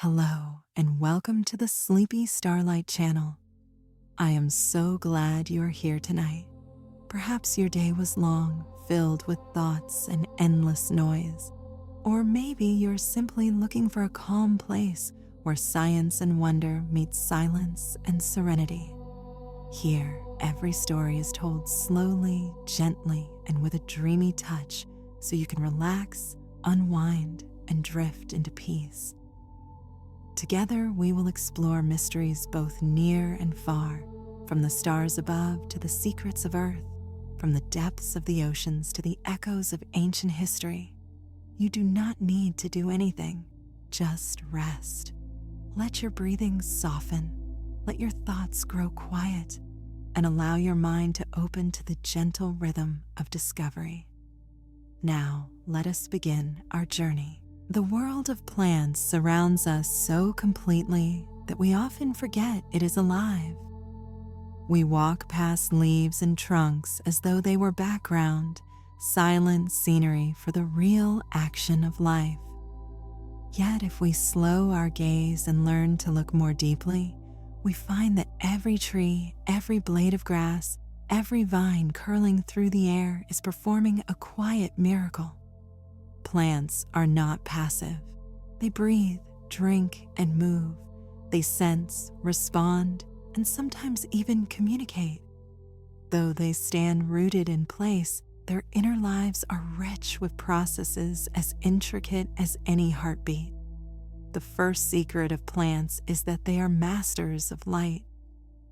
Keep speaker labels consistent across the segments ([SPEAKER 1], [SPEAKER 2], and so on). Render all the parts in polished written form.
[SPEAKER 1] Hello, and welcome to the Sleepy Starlight channel. I am so glad you are here tonight. Perhaps your day was long, filled with thoughts and endless noise. Or maybe you're simply looking for a calm place where science and wonder meet silence and serenity. Here, every story is told slowly, gently, and with a dreamy touch so you can relax, unwind, and drift into peace. Together, we will explore mysteries both near and far, from the stars above to the secrets of Earth, from the depths of the oceans to the echoes of ancient history. You do not need to do anything, just rest. Let your breathing soften, let your thoughts grow quiet, and allow your mind to open to the gentle rhythm of discovery. Now, let us begin our journey. The world of plants surrounds us so completely that we often forget it is alive. We walk past leaves and trunks as though they were background, silent scenery for the real action of life. Yet if we slow our gaze and learn to look more deeply, we find that every tree, every blade of grass, every vine curling through the air is performing a quiet miracle. Plants are not passive. They breathe, drink, and move. They sense, respond, and sometimes even communicate. Though they stand rooted in place, their inner lives are rich with processes as intricate as any heartbeat. The first secret of plants is that they are masters of light.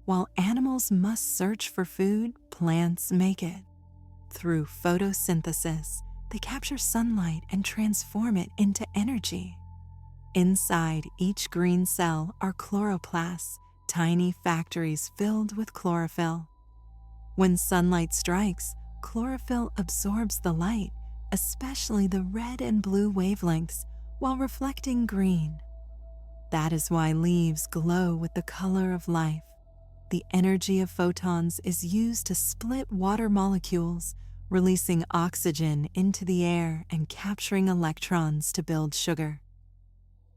[SPEAKER 1] While animals must search for food, plants make it. Through photosynthesis, they capture sunlight and transform it into energy. Inside each green cell are chloroplasts, tiny factories filled with chlorophyll. When sunlight strikes, chlorophyll absorbs the light, especially the red and blue wavelengths, while reflecting green. That is why leaves glow with the color of life. The energy of photons is used to split water molecules, releasing oxygen into the air and capturing electrons to build sugar.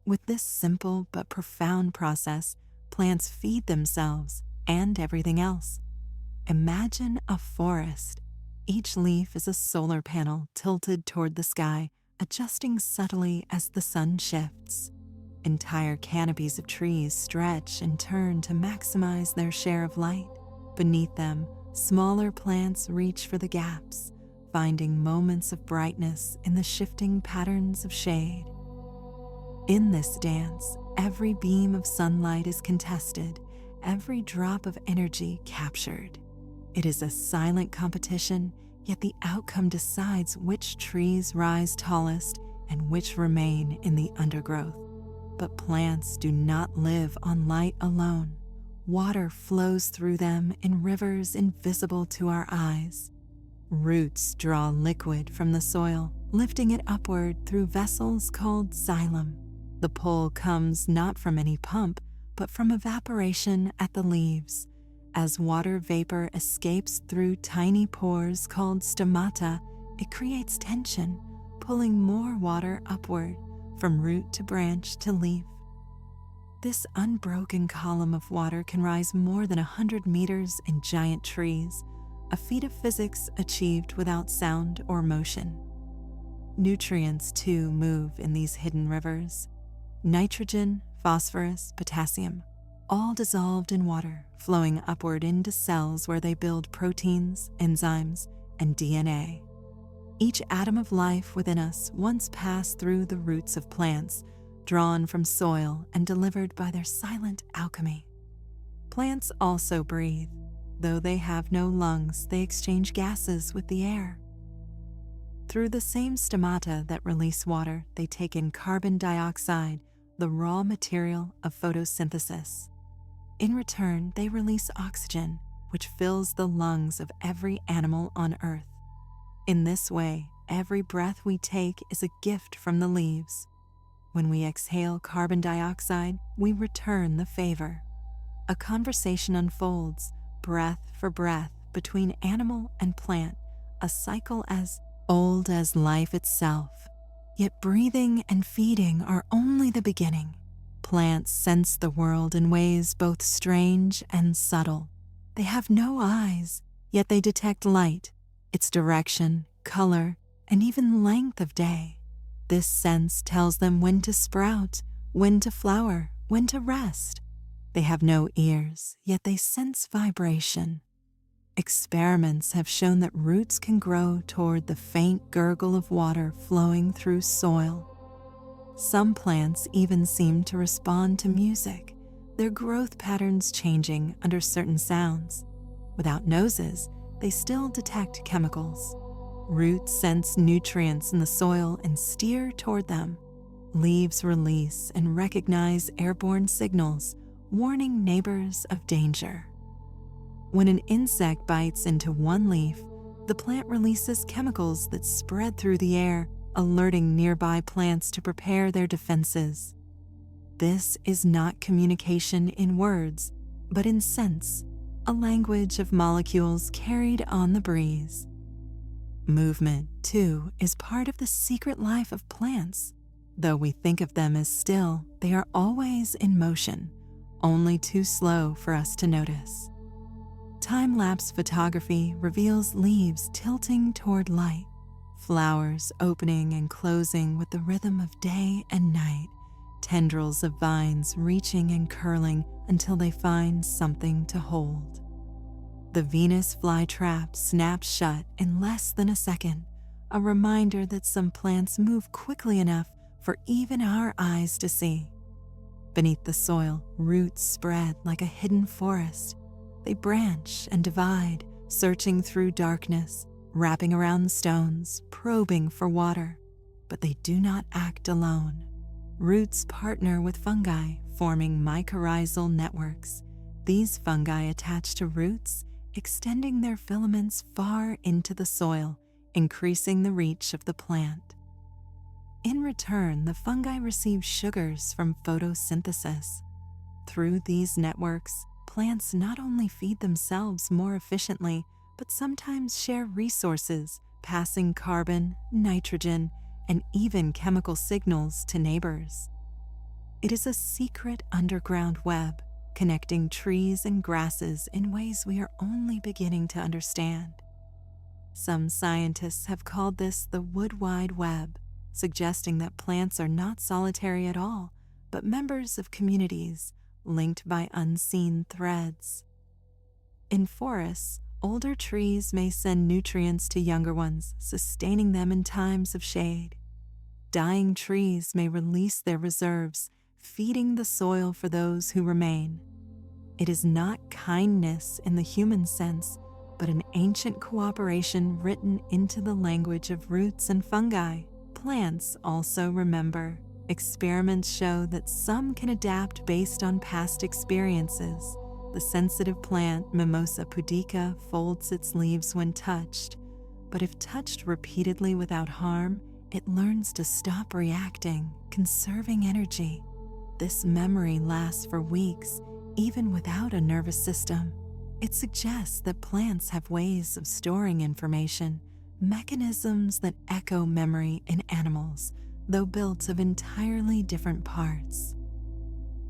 [SPEAKER 1] With this simple but profound process, plants feed themselves and everything else. Imagine a forest. Each leaf is a solar panel tilted toward the sky, adjusting subtly as the sun shifts. Entire canopies of trees stretch and turn to maximize their share of light. Beneath them, smaller plants reach for the gaps, finding moments of brightness in the shifting patterns of shade. In this dance, every beam of sunlight is contested, every drop of energy captured. It is a silent competition, yet the outcome decides which trees rise tallest and which remain in the undergrowth. But plants do not live on light alone. Water flows through them in rivers invisible to our eyes. Roots draw liquid from the soil, lifting it upward through vessels called xylem. The pull comes not from any pump, but from evaporation at the leaves. As water vapor escapes through tiny pores called stomata, it creates tension, pulling more water upward, from root to branch to leaf. This unbroken column of water can rise more than 100 meters in giant trees, a feat of physics achieved without sound or motion. Nutrients, too, move in these hidden rivers. Nitrogen, phosphorus, potassium, all dissolved in water, flowing upward into cells where they build proteins, enzymes, and DNA. Each atom of life within us once passed through the roots of plants, drawn from soil and delivered by their silent alchemy. Plants also breathe. Though they have no lungs, they exchange gases with the air. Through the same stomata that release water, they take in carbon dioxide, the raw material of photosynthesis. In return, they release oxygen, which fills the lungs of every animal on Earth. In this way, every breath we take is a gift from the leaves. When we exhale carbon dioxide, we return the favor. A conversation unfolds, breath for breath, between animal and plant, a cycle as old as life itself. Yet breathing and feeding are only the beginning. Plants sense the world in ways both strange and subtle. They have no eyes, yet they detect light, its direction, color, and even length of day. This sense tells them when to sprout, when to flower, when to rest. They have no ears, yet they sense vibration. Experiments have shown that roots can grow toward the faint gurgle of water flowing through soil. Some plants even seem to respond to music, their growth patterns changing under certain sounds. Without noses, they still detect chemicals. Roots sense nutrients in the soil and steer toward them. Leaves release and recognize airborne signals, warning neighbors of danger. When an insect bites into one leaf, the plant releases chemicals that spread through the air, alerting nearby plants to prepare their defenses. This is not communication in words, but in sense, a language of molecules carried on the breeze. Movement, too, is part of the secret life of plants. Though we think of them as still, they are always in motion, only too slow for us to notice. Time-lapse photography reveals leaves tilting toward light, flowers opening and closing with the rhythm of day and night, tendrils of vines reaching and curling until they find something to hold. The Venus flytrap snaps shut in less than a second, a reminder that some plants move quickly enough for even our eyes to see. Beneath the soil, roots spread like a hidden forest. They branch and divide, searching through darkness, wrapping around stones, probing for water. But they do not act alone. Roots partner with fungi, forming mycorrhizal networks. These fungi attach to roots, extending their filaments far into the soil, increasing the reach of the plant. In return, the fungi receive sugars from photosynthesis. Through these networks, plants not only feed themselves more efficiently, but sometimes share resources, passing carbon, nitrogen, and even chemical signals to neighbors. It is a secret underground web, connecting trees and grasses in ways we are only beginning to understand. Some scientists have called this the wood wide web, suggesting that plants are not solitary at all, but members of communities linked by unseen threads. In forests, older trees may send nutrients to younger ones, sustaining them in times of shade. Dying trees may release their reserves, feeding the soil for those who remain. It is not kindness in the human sense, but an ancient cooperation written into the language of roots and fungi. Plants also remember. Experiments show that some can adapt based on past experiences. The sensitive plant Mimosa pudica folds its leaves when touched, but if touched repeatedly without harm, it learns to stop reacting, conserving energy. This memory lasts for weeks, even without a nervous system. It suggests that plants have ways of storing information, mechanisms that echo memory in animals, though built of entirely different parts.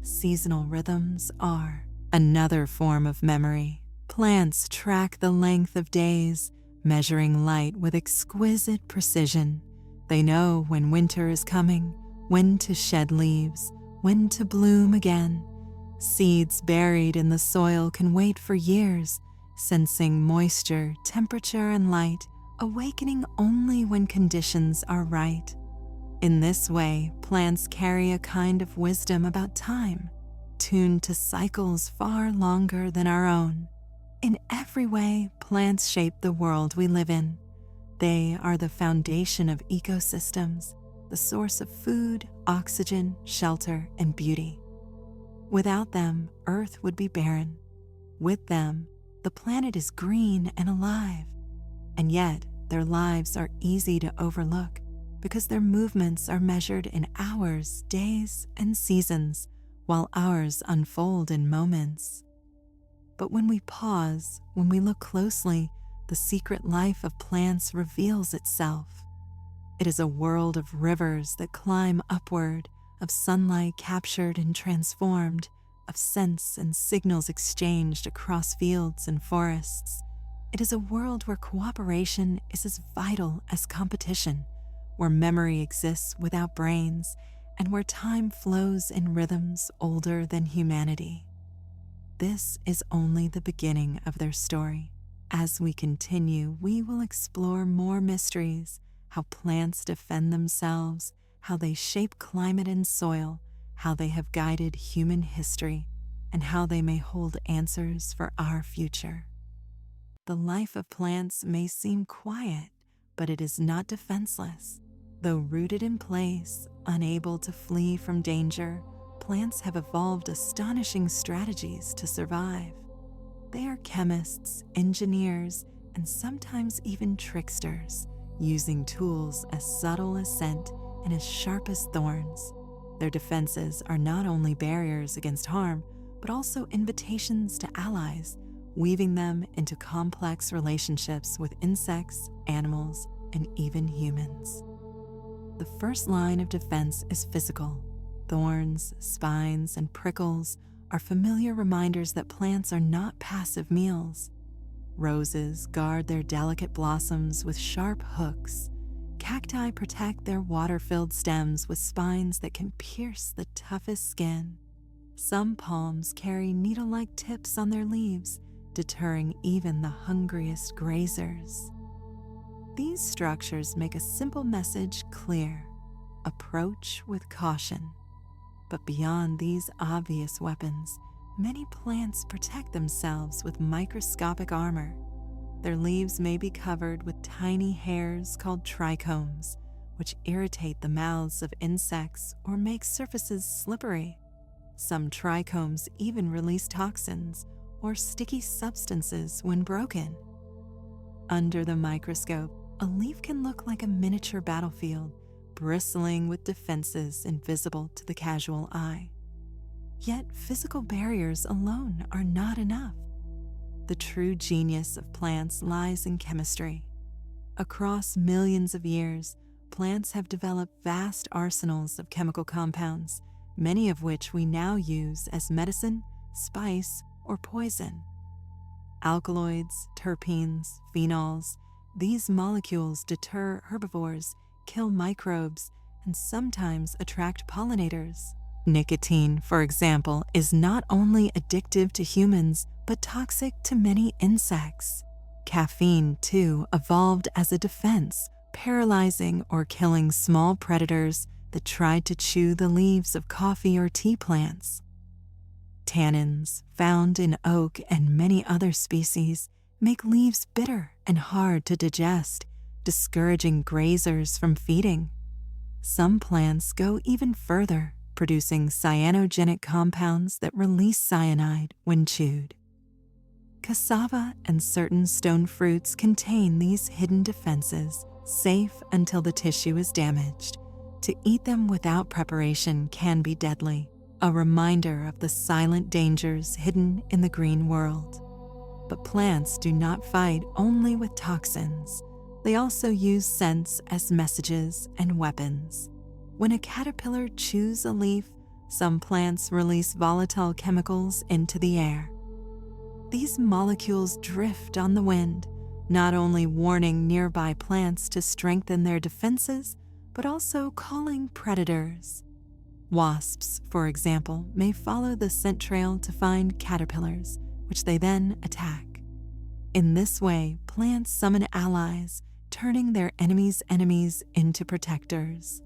[SPEAKER 1] Seasonal rhythms are another form of memory. Plants track the length of days, measuring light with exquisite precision. They know when winter is coming, when to shed leaves, when to bloom again. Seeds buried in the soil can wait for years, sensing moisture, temperature, and light, awakening only when conditions are right. In this way, plants carry a kind of wisdom about time, tuned to cycles far longer than our own. In every way, plants shape the world we live in. They are the foundation of ecosystems, the source of food, oxygen, shelter, and beauty. Without them, Earth would be barren. With them, the planet is green and alive. And yet, their lives are easy to overlook because their movements are measured in hours, days, and seasons, while ours unfold in moments. But when we pause, when we look closely, the secret life of plants reveals itself. It is a world of rivers that climb upward, of sunlight captured and transformed, of scents and signals exchanged across fields and forests. It is a world where cooperation is as vital as competition, where memory exists without brains, and where time flows in rhythms older than humanity. This is only the beginning of their story. As we continue, we will explore more mysteries, how plants defend themselves, how they shape climate and soil, how they have guided human history, and how they may hold answers for our future. The life of plants may seem quiet, but it is not defenseless. Though rooted in place, unable to flee from danger, plants have evolved astonishing strategies to survive. They are chemists, engineers, and sometimes even tricksters, using tools as subtle as scent and as sharp as thorns. Their defenses are not only barriers against harm, but also invitations to allies, weaving them into complex relationships with insects, animals, and even humans. The first line of defense is physical. Thorns, spines, and prickles are familiar reminders that plants are not passive meals. Roses guard their delicate blossoms with sharp hooks. Cacti protect their water-filled stems with spines that can pierce the toughest skin. Some palms carry needle-like tips on their leaves, deterring even the hungriest grazers. These structures make a simple message clear: approach with caution. But beyond these obvious weapons, many plants protect themselves with microscopic armor. Their leaves may be covered with tiny hairs called trichomes, which irritate the mouths of insects or make surfaces slippery. Some trichomes even release toxins or sticky substances when broken. Under the microscope, a leaf can look like a miniature battlefield, bristling with defenses invisible to the casual eye. Yet physical barriers alone are not enough. The true genius of plants lies in chemistry. Across millions of years, plants have developed vast arsenals of chemical compounds, many of which we now use as medicine, spice, or poison. Alkaloids, terpenes, phenols, these molecules deter herbivores, kill microbes, and sometimes attract pollinators. Nicotine, for example, is not only addictive to humans, but toxic to many insects. Caffeine, too, evolved as a defense, paralyzing or killing small predators that tried to chew the leaves of coffee or tea plants. Tannins, found in oak and many other species, make leaves bitter and hard to digest, discouraging grazers from feeding. Some plants go even further, producing cyanogenic compounds that release cyanide when chewed. Cassava and certain stone fruits contain these hidden defenses, safe until the tissue is damaged. To eat them without preparation can be deadly, a reminder of the silent dangers hidden in the green world. But plants do not fight only with toxins. They also use scents as messages and weapons. When a caterpillar chews a leaf, some plants release volatile chemicals into the air. These molecules drift on the wind, not only warning nearby plants to strengthen their defenses, but also calling predators. Wasps, for example, may follow the scent trail to find caterpillars, which they then attack. In this way, plants summon allies, turning their enemies' enemies into protectors.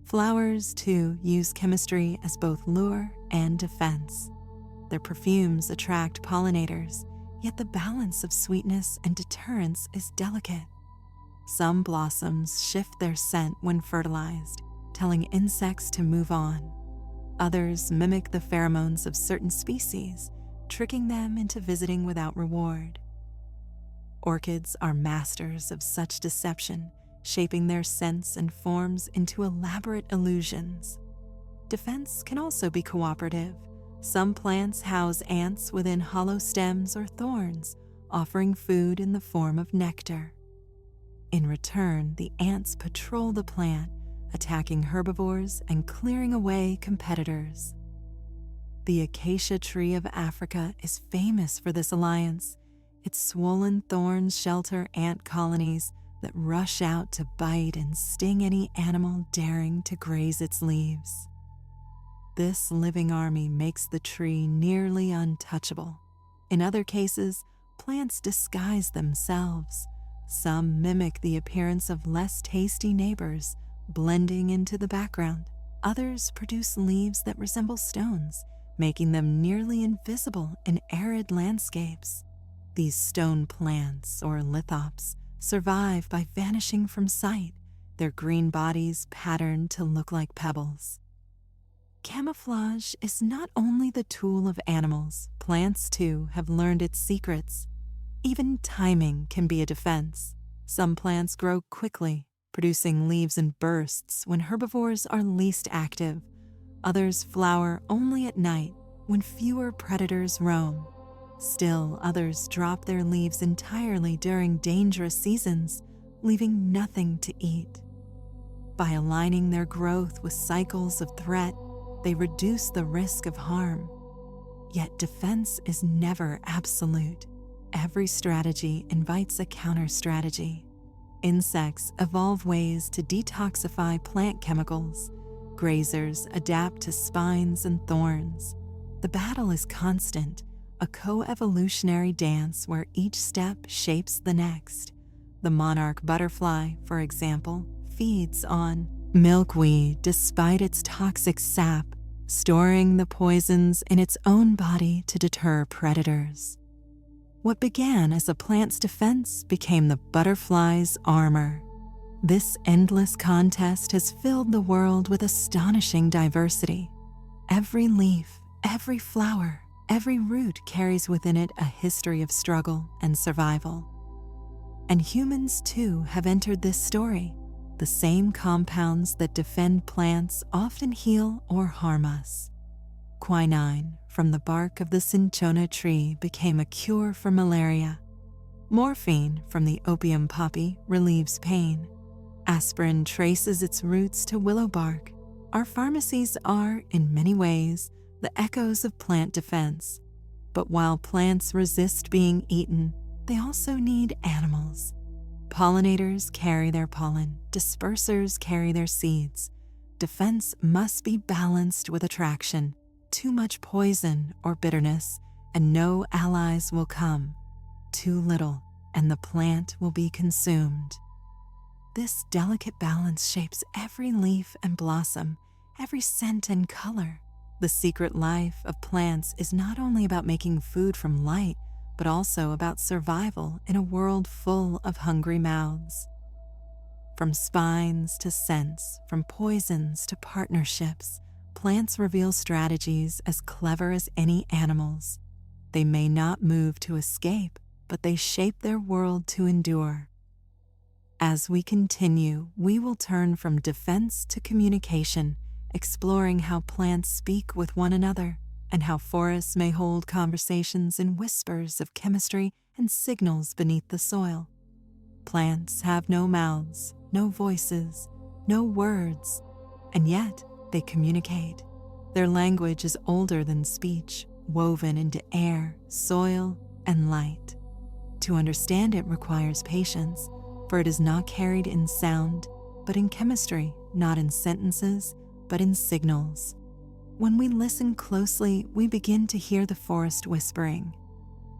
[SPEAKER 1] Flowers, too, use chemistry as both lure and defense. Their perfumes attract pollinators, yet the balance of sweetness and deterrence is delicate. Some blossoms shift their scent when fertilized, telling insects to move on. Others mimic the pheromones of certain species, tricking them into visiting without reward. Orchids are masters of such deception, shaping their scents and forms into elaborate illusions. Defense can also be cooperative. Some plants house ants within hollow stems or thorns, offering food in the form of nectar. In return, the ants patrol the plant, attacking herbivores and clearing away competitors. The acacia tree of Africa is famous for this alliance. Its swollen thorns shelter ant colonies that rush out to bite and sting any animal daring to graze its leaves. This living army makes the tree nearly untouchable. In other cases, plants disguise themselves. Some mimic the appearance of less tasty neighbors, blending into the background. Others produce leaves that resemble stones, making them nearly invisible in arid landscapes. These stone plants, or lithops, survive by vanishing from sight, their green bodies patterned to look like pebbles. Camouflage is not only the tool of animals, plants too have learned its secrets. Even timing can be a defense. Some plants grow quickly, producing leaves in bursts when herbivores are least active. Others flower only at night when fewer predators roam. Still, others drop their leaves entirely during dangerous seasons, leaving nothing to eat. By aligning their growth with cycles of threat, they reduce the risk of harm. Yet defense is never absolute. Every strategy invites a counter-strategy. Insects evolve ways to detoxify plant chemicals. Grazers adapt to spines and thorns. The battle is constant, a co-evolutionary dance where each step shapes the next. The monarch butterfly, for example, feeds on milkweed despite its toxic sap, storing the poisons in its own body to deter predators. What began as a plant's defense became the butterfly's armor. This endless contest has filled the world with astonishing diversity. Every leaf, every flower, every root carries within it a history of struggle and survival. And humans too have entered this story. The same compounds that defend plants often heal or harm us. Quinine from the bark of the cinchona tree became a cure for malaria. Morphine from the opium poppy relieves pain. Aspirin traces its roots to willow bark. Our pharmacies are, in many ways, the echoes of plant defense. But while plants resist being eaten, they also need animals. Pollinators carry their pollen, dispersers carry their seeds. Defense must be balanced with attraction. Too much poison or bitterness, and no allies will come. Too little, and the plant will be consumed. This delicate balance shapes every leaf and blossom, every scent and color. The secret life of plants is not only about making food from light, but also about survival in a world full of hungry mouths. From spines to scents, from poisons to partnerships, plants reveal strategies as clever as any animals. They may not move to escape, but they shape their world to endure. As we continue, we will turn from defense to communication, exploring how plants speak with one another, and how forests may hold conversations in whispers of chemistry and signals beneath the soil. Plants have no mouths, no voices, no words, and yet they communicate. Their language is older than speech, woven into air, soil, and light. To understand it requires patience, for it is not carried in sound, but in chemistry, not in sentences, but in signals. When we listen closely, we begin to hear the forest whispering.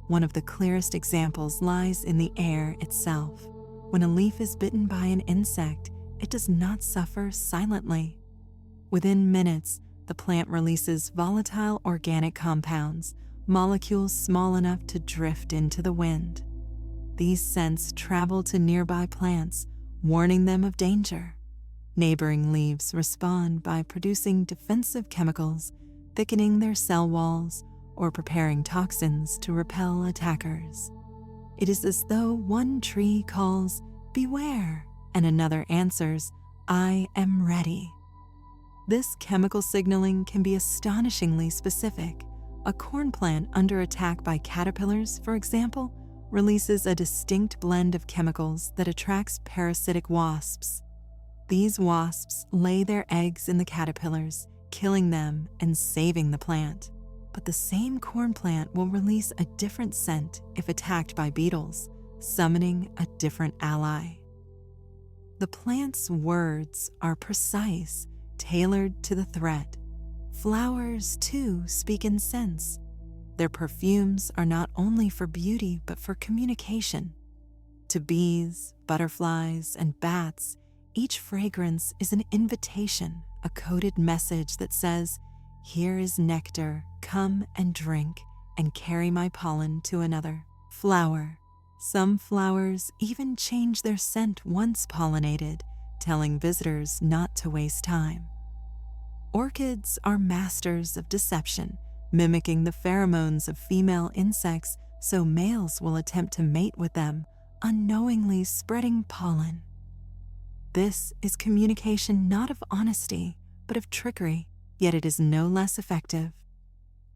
[SPEAKER 1] One of the clearest examples lies in the air itself. When a leaf is bitten by an insect, it does not suffer silently. Within minutes, the plant releases volatile organic compounds, molecules small enough to drift into the wind. These scents travel to nearby plants, warning them of danger. Neighboring leaves respond by producing defensive chemicals, thickening their cell walls, or preparing toxins to repel attackers. It is as though one tree calls, "Beware," and another answers, "I am ready." This chemical signaling can be astonishingly specific. A corn plant under attack by caterpillars, for example, releases a distinct blend of chemicals that attracts parasitic wasps. These wasps lay their eggs in the caterpillars, killing them and saving the plant. But the same corn plant will release a different scent if attacked by beetles, summoning a different ally. The plant's words are precise, tailored to the threat. Flowers, too, speak in scents. Their perfumes are not only for beauty, but for communication. To bees, butterflies, and bats, each fragrance is an invitation, a coded message that says, "Here is nectar, come and drink, and carry my pollen to another flower." Some flowers even change their scent once pollinated, telling visitors not to waste time. Orchids are masters of deception, mimicking the pheromones of female insects so males will attempt to mate with them, unknowingly spreading pollen. This is communication not of honesty, but of trickery, yet it is no less effective.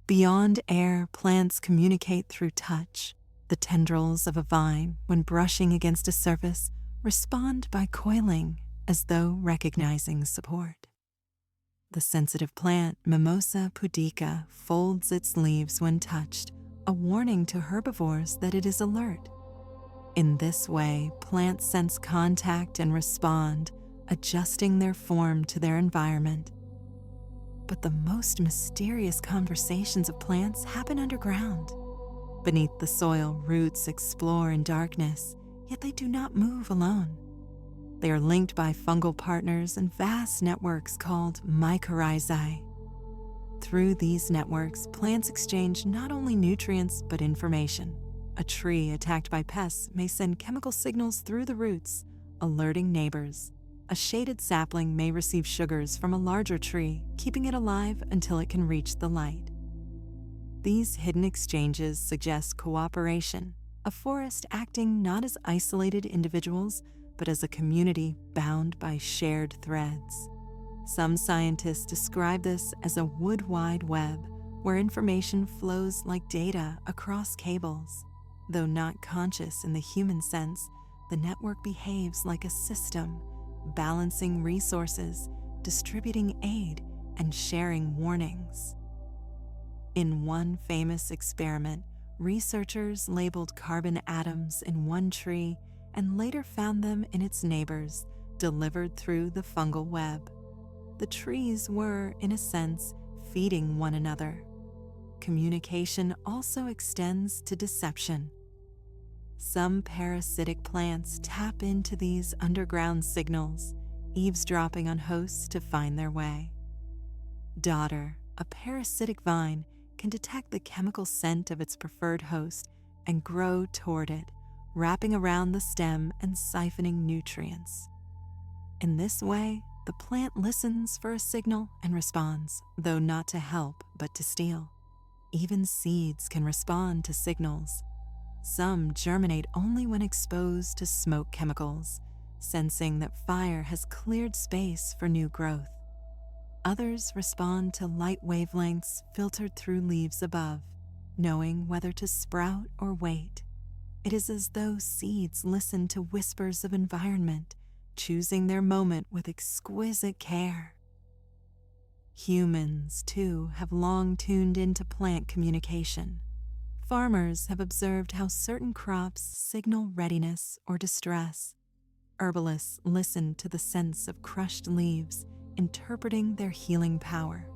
[SPEAKER 1] Beyond air, plants communicate through touch. The tendrils of a vine, when brushing against a surface, respond by coiling, as though recognizing support. The sensitive plant, Mimosa pudica, folds its leaves when touched, a warning to herbivores that it is alert. In this way, plants sense contact and respond, adjusting their form to their environment. But the most mysterious conversations of plants happen underground. Beneath the soil, roots explore in darkness, yet they do not move alone. They are linked by fungal partners and vast networks called mycorrhizae. Through these networks, plants exchange not only nutrients but information. A tree attacked by pests may send chemical signals through the roots, alerting neighbors. A shaded sapling may receive sugars from a larger tree, keeping it alive until it can reach the light. These hidden exchanges suggest cooperation, a forest acting not as isolated individuals, but as a community bound by shared threads. Some scientists describe this as a wood wide web, where information flows like data across cables. Though not conscious in the human sense, the network behaves like a system, balancing resources, distributing aid, and sharing warnings. In one famous experiment, researchers labeled carbon atoms in one tree and later found them in its neighbors, delivered through the fungal web. The trees were, in a sense, feeding one another. Communication also extends to deception. Some parasitic plants tap into these underground signals, eavesdropping on hosts to find their way. Dodder, a parasitic vine, can detect the chemical scent of its preferred host and grow toward it, wrapping around the stem and siphoning nutrients. In this way, the plant listens for a signal and responds, though not to help but to steal. Even seeds can respond to signals. Some germinate only when exposed to smoke chemicals, sensing that fire has cleared space for new growth. Others respond to light wavelengths filtered through leaves above, knowing whether to sprout or wait. It is as though seeds listen to whispers of environment, choosing their moment with exquisite care. Humans, too, have long tuned into plant communication. Farmers have observed how certain crops signal readiness or distress. Herbalists listen to the scents of crushed leaves, interpreting their healing power.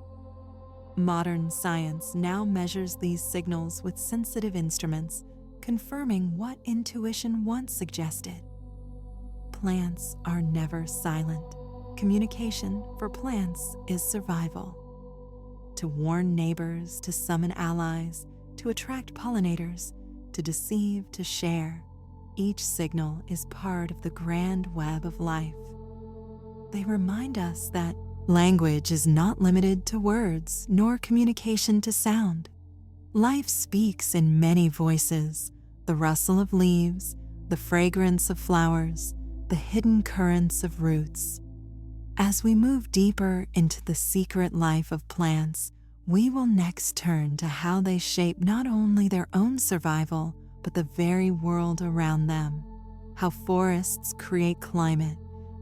[SPEAKER 1] Modern science now measures these signals with sensitive instruments, confirming what intuition once suggested. Plants are never silent. Communication for plants is survival. To warn neighbors, to summon allies, to attract pollinators, to deceive, to share, each signal is part of the grand web of life. They remind us that language is not limited to words, nor communication to sound. Life speaks in many voices: the rustle of leaves, the fragrance of flowers, the hidden currents of roots. As we move deeper into the secret life of plants, we will next turn to how they shape not only their own survival, but the very world around them. How forests create climate,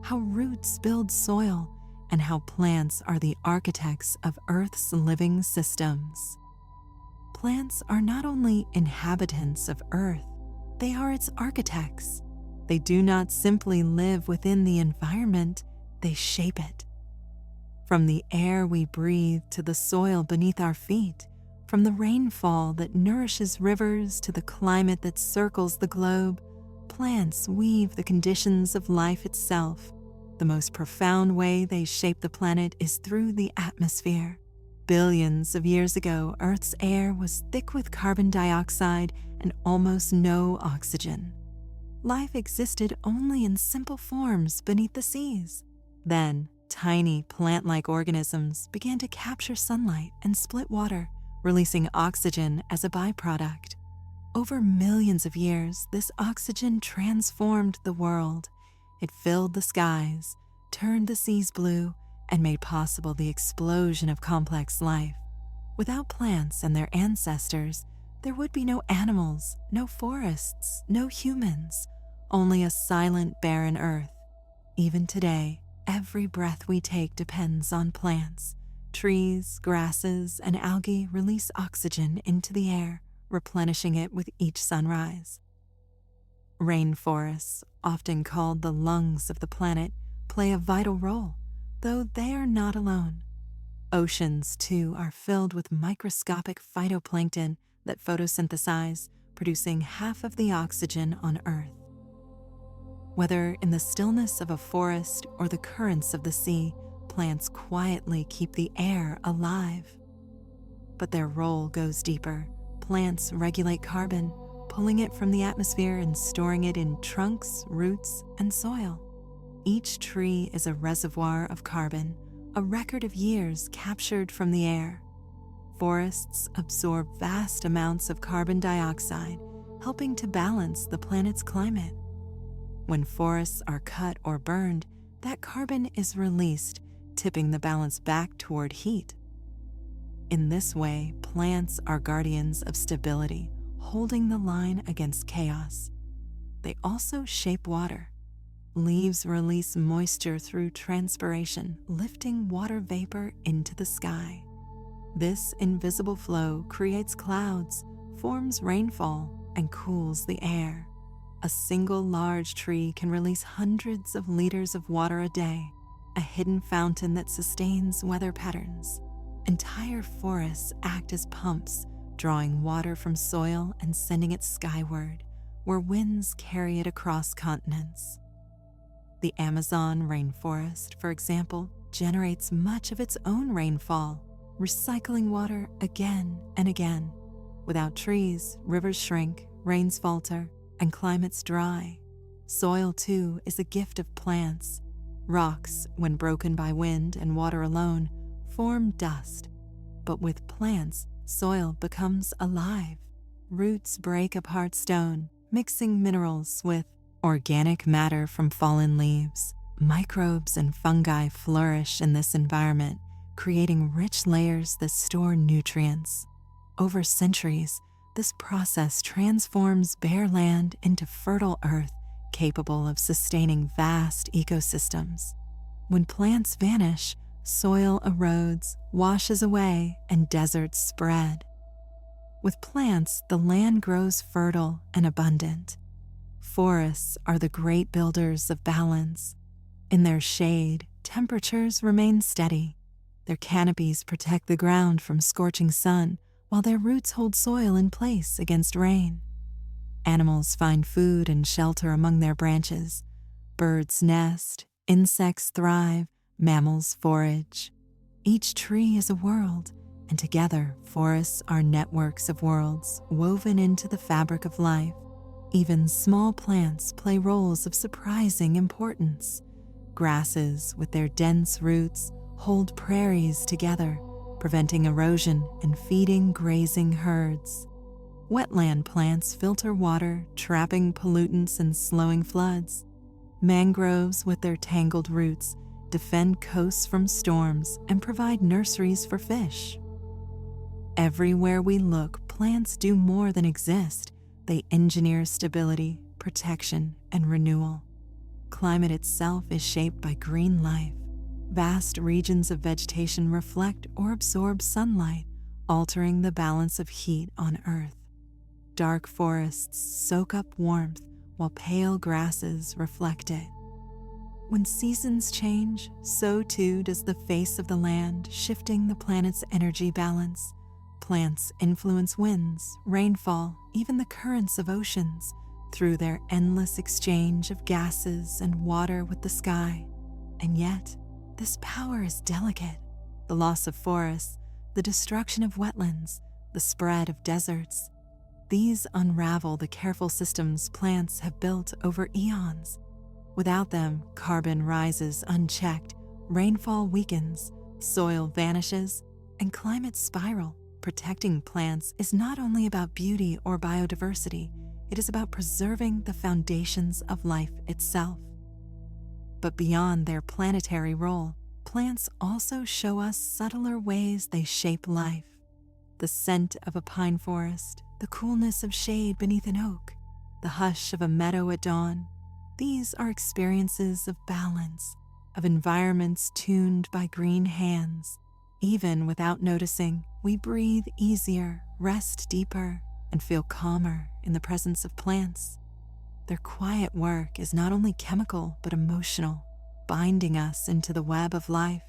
[SPEAKER 1] how roots build soil, and how plants are the architects of Earth's living systems. Plants are not only inhabitants of Earth, they are its architects. They do not simply live within the environment, they shape it. From the air we breathe to the soil beneath our feet, from the rainfall that nourishes rivers to the climate that circles the globe, plants weave the conditions of life itself. The most profound way they shape the planet is through the atmosphere. Billions of years ago, Earth's air was thick with carbon dioxide and almost no oxygen. Life existed only in simple forms beneath the seas. Then, tiny plant-like organisms began to capture sunlight and split water, releasing oxygen as a byproduct. Over millions of years, this oxygen transformed the world. It filled the skies, turned the seas blue, and made possible the explosion of complex life. Without plants and their ancestors, there would be no animals, no forests, no humans, only a silent, barren earth. Even today, every breath we take depends on plants. Trees, grasses, and algae release oxygen into the air, replenishing it with each sunrise. Rainforests, often called the lungs of the planet, play a vital role, though they are not alone. Oceans, too, are filled with microscopic phytoplankton that photosynthesize, producing half of the oxygen on Earth. Whether in the stillness of a forest or the currents of the sea, plants quietly keep the air alive. But their role goes deeper. Plants regulate carbon, pulling it from the atmosphere and storing it in trunks, roots, and soil. Each tree is a reservoir of carbon, a record of years captured from the air. Forests absorb vast amounts of carbon dioxide, helping to balance the planet's climate. When forests are cut or burned, that carbon is released, tipping the balance back toward heat. In this way, plants are guardians of stability, holding the line against chaos. They also shape water. Leaves release moisture through transpiration, lifting water vapor into the sky. This invisible flow creates clouds, forms rainfall, and cools the air. A single large tree can release hundreds of liters of water a day, a hidden fountain that sustains weather patterns. Entire forests act as pumps, drawing water from soil and sending it skyward, where winds carry it across continents. The Amazon rainforest, for example, generates much of its own rainfall, recycling water again and again. Without trees, rivers shrink, rains falter, and climates dry. Soil, too, is a gift of plants. Rocks, when broken by wind and water alone, form dust. But with plants, soil becomes alive. Roots break apart stone, mixing minerals with organic matter from fallen leaves. Microbes and fungi flourish in this environment, creating rich layers that store nutrients. Over centuries, this process transforms bare land into fertile earth, capable of sustaining vast ecosystems. When plants vanish, soil erodes, washes away, and deserts spread. With plants, the land grows fertile and abundant. Forests are the great builders of balance. In their shade, temperatures remain steady. Their canopies protect the ground from scorching sun, while their roots hold soil in place against rain. Animals find food and shelter among their branches. Birds nest, insects thrive, mammals forage. Each tree is a world, and together forests are networks of worlds woven into the fabric of life. Even small plants play roles of surprising importance. Grasses, with their dense roots, hold prairies together, preventing erosion and feeding grazing herds. Wetland plants filter water, trapping pollutants and slowing floods. Mangroves, with their tangled roots, defend coasts from storms and provide nurseries for fish. Everywhere we look, plants do more than exist. They engineer stability, protection, and renewal. climate itself is shaped by green life. Vast regions of vegetation reflect or absorb sunlight, altering the balance of heat on Earth. Dark forests soak up warmth while pale grasses reflect it. When seasons change, so too does the face of the land, shifting the planet's energy balance. Plants influence winds, rainfall, even the currents of oceans, through their endless exchange of gases and water with the sky. And yet, this power is delicate. The loss of forests, the destruction of wetlands, the spread of deserts. These unravel the careful systems plants have built over eons. Without them, carbon rises unchecked, rainfall weakens, soil vanishes, and climates spiral. Protecting plants is not only about beauty or biodiversity, it is about preserving the foundations of life itself. But beyond their planetary role, plants also show us subtler ways they shape life. The scent of a pine forest, the coolness of shade beneath an oak, the hush of a meadow at dawn. These are experiences of balance, of environments tuned by green hands. Even without noticing, we breathe easier, rest deeper, and feel calmer in the presence of plants. Their quiet work is not only chemical but emotional, binding us into the web of life.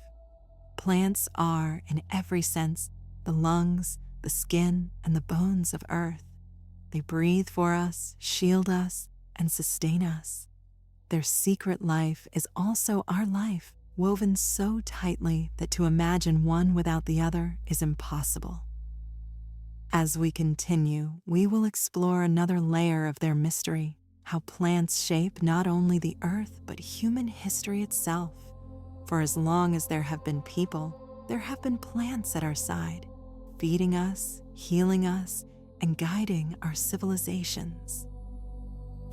[SPEAKER 1] Plants are, in every sense, the lungs, the skin, and the bones of Earth. They breathe for us, shield us, and sustain us. Their secret life is also our life, woven so tightly that to imagine one without the other is impossible. As we continue, we will explore another layer of their mystery, how plants shape not only the Earth but human history itself. For as long as there have been people, there have been plants at our side, feeding us, healing us, and guiding our civilizations.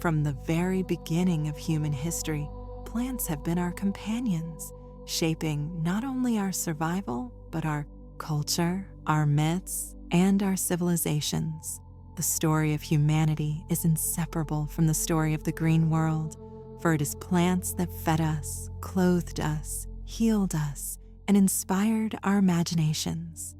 [SPEAKER 1] From the very beginning of human history, plants have been our companions, shaping not only our survival, but our culture, our myths, and our civilizations. The story of humanity is inseparable from the story of the green world, for it is plants that fed us, clothed us, healed us, and inspired our imaginations.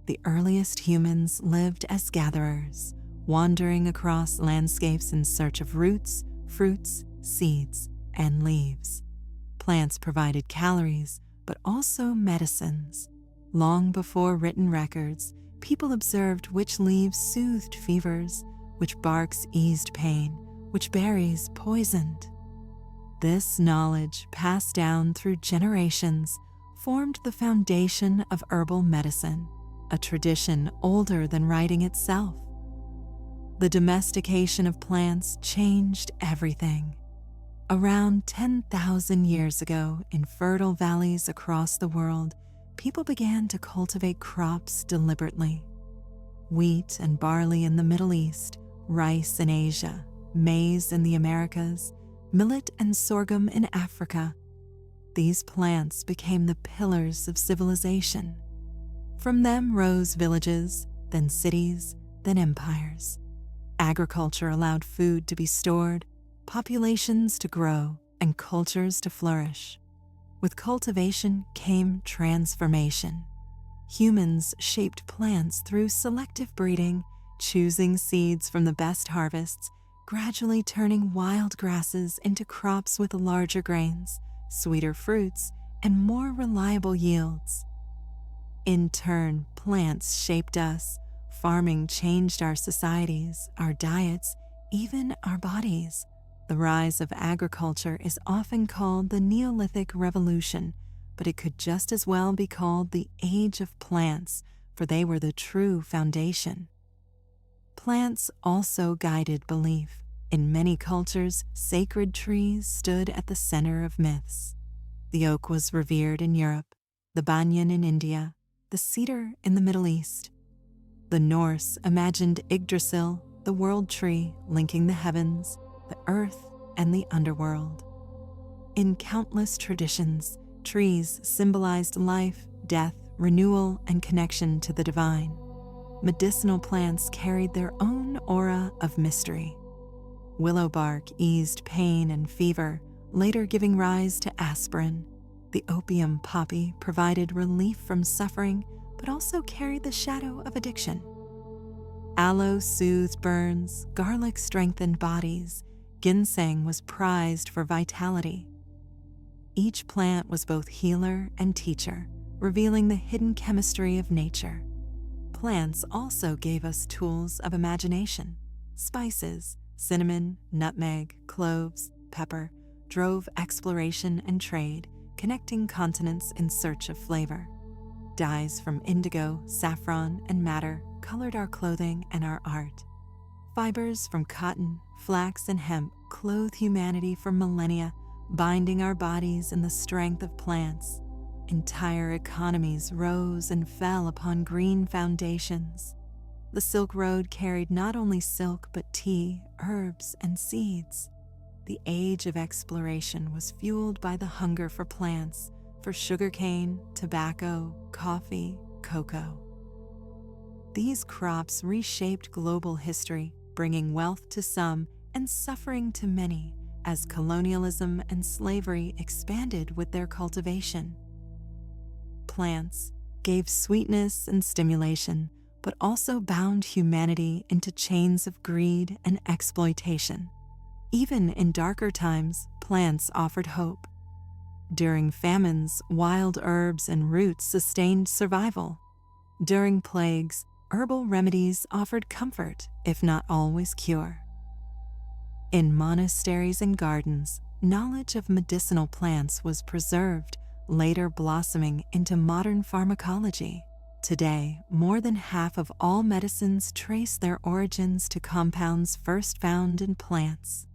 [SPEAKER 1] The earliest humans lived as gatherers, wandering across landscapes in search of roots, fruits, seeds, and leaves. Plants provided calories, but also medicines. Long before written records, people observed which leaves soothed fevers, which barks eased pain, which berries poisoned. This knowledge, passed down through generations, formed the foundation of herbal medicine, a tradition older than writing itself. The domestication of plants changed everything. Around 10,000 years ago, in fertile valleys across the world, people began to cultivate crops deliberately. Wheat and barley in the Middle East, rice in Asia, maize in the Americas, millet and sorghum in Africa. These plants became the pillars of civilization. From them rose villages, then cities, then empires. Agriculture allowed food to be stored, populations to grow, and cultures to flourish. With cultivation came transformation. Humans shaped plants through selective breeding, choosing seeds from the best harvests, gradually turning wild grasses into crops with larger grains, sweeter fruits, and more reliable yields. In turn, plants shaped us. Farming changed our societies, our diets, even our bodies. The rise of agriculture is often called the Neolithic Revolution, but it could just as well be called the Age of Plants, for they were the true foundation. Plants also guided belief. In many cultures, sacred trees stood at the center of myths. The oak was revered in Europe, the banyan in India, the cedar in the Middle East. The Norse imagined Yggdrasil, the world tree linking the heavens, the earth, and the underworld. In countless traditions, trees symbolized life, death, renewal, and connection to the divine. Medicinal plants carried their own aura of mystery. Willow bark eased pain and fever, later giving rise to aspirin. The opium poppy provided relief from suffering, but also carried the shadow of addiction. Aloe soothed burns, garlic strengthened bodies, ginseng was prized for vitality. Each plant was both healer and teacher, revealing the hidden chemistry of nature. Plants also gave us tools of imagination. Spices, cinnamon, nutmeg, cloves, pepper, drove exploration and trade, connecting continents in search of flavor. Dyes from indigo, saffron, and madder colored our clothing and our art. Fibers from cotton, flax, and hemp clothed humanity for millennia, binding our bodies in the strength of plants. Entire economies rose and fell upon green foundations. The Silk Road carried not only silk but tea, herbs, and seeds. The age of exploration was fueled by the hunger for plants, for sugarcane, tobacco, coffee, cocoa. These crops reshaped global history, bringing wealth to some and suffering to many as colonialism and slavery expanded with their cultivation. Plants gave sweetness and stimulation, but also bound humanity into chains of greed and exploitation. Even in darker times, plants offered hope. During famines, wild herbs and roots sustained survival. During plagues, herbal remedies offered comfort, if not always cure. In monasteries and gardens, knowledge of medicinal plants was preserved, later blossoming into modern pharmacology. Today, more than half of all medicines trace their origins to compounds first found in plants.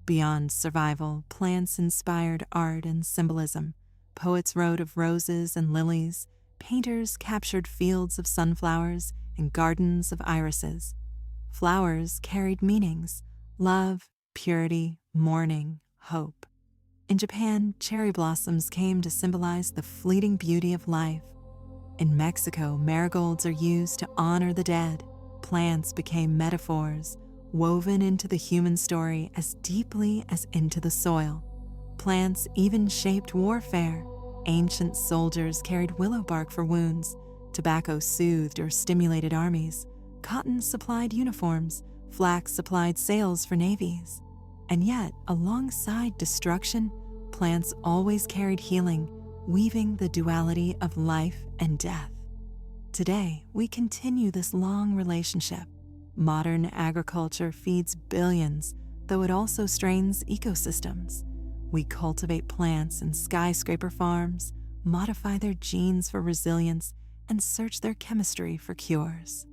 [SPEAKER 1] Beyond survival, plants inspired art and symbolism. Poets wrote of roses and lilies, painters captured fields of sunflowers and gardens of irises. Flowers carried meanings: love, purity, mourning, hope. In Japan, cherry blossoms came to symbolize the fleeting beauty of life. In Mexico, marigolds are used to honor the dead. Plants became metaphors, woven into the human story as deeply as into the soil. Plants even shaped warfare. Ancient soldiers carried willow bark for wounds. Tobacco soothed or stimulated armies. Cotton supplied uniforms. Flax supplied sails for navies. And yet, alongside destruction, plants always carried healing, weaving the duality of life and death. Today, we continue this long relationship. Modern agriculture feeds billions, though it also strains ecosystems. We cultivate plants in skyscraper farms, modify their genes for resilience, and search their chemistry for cures.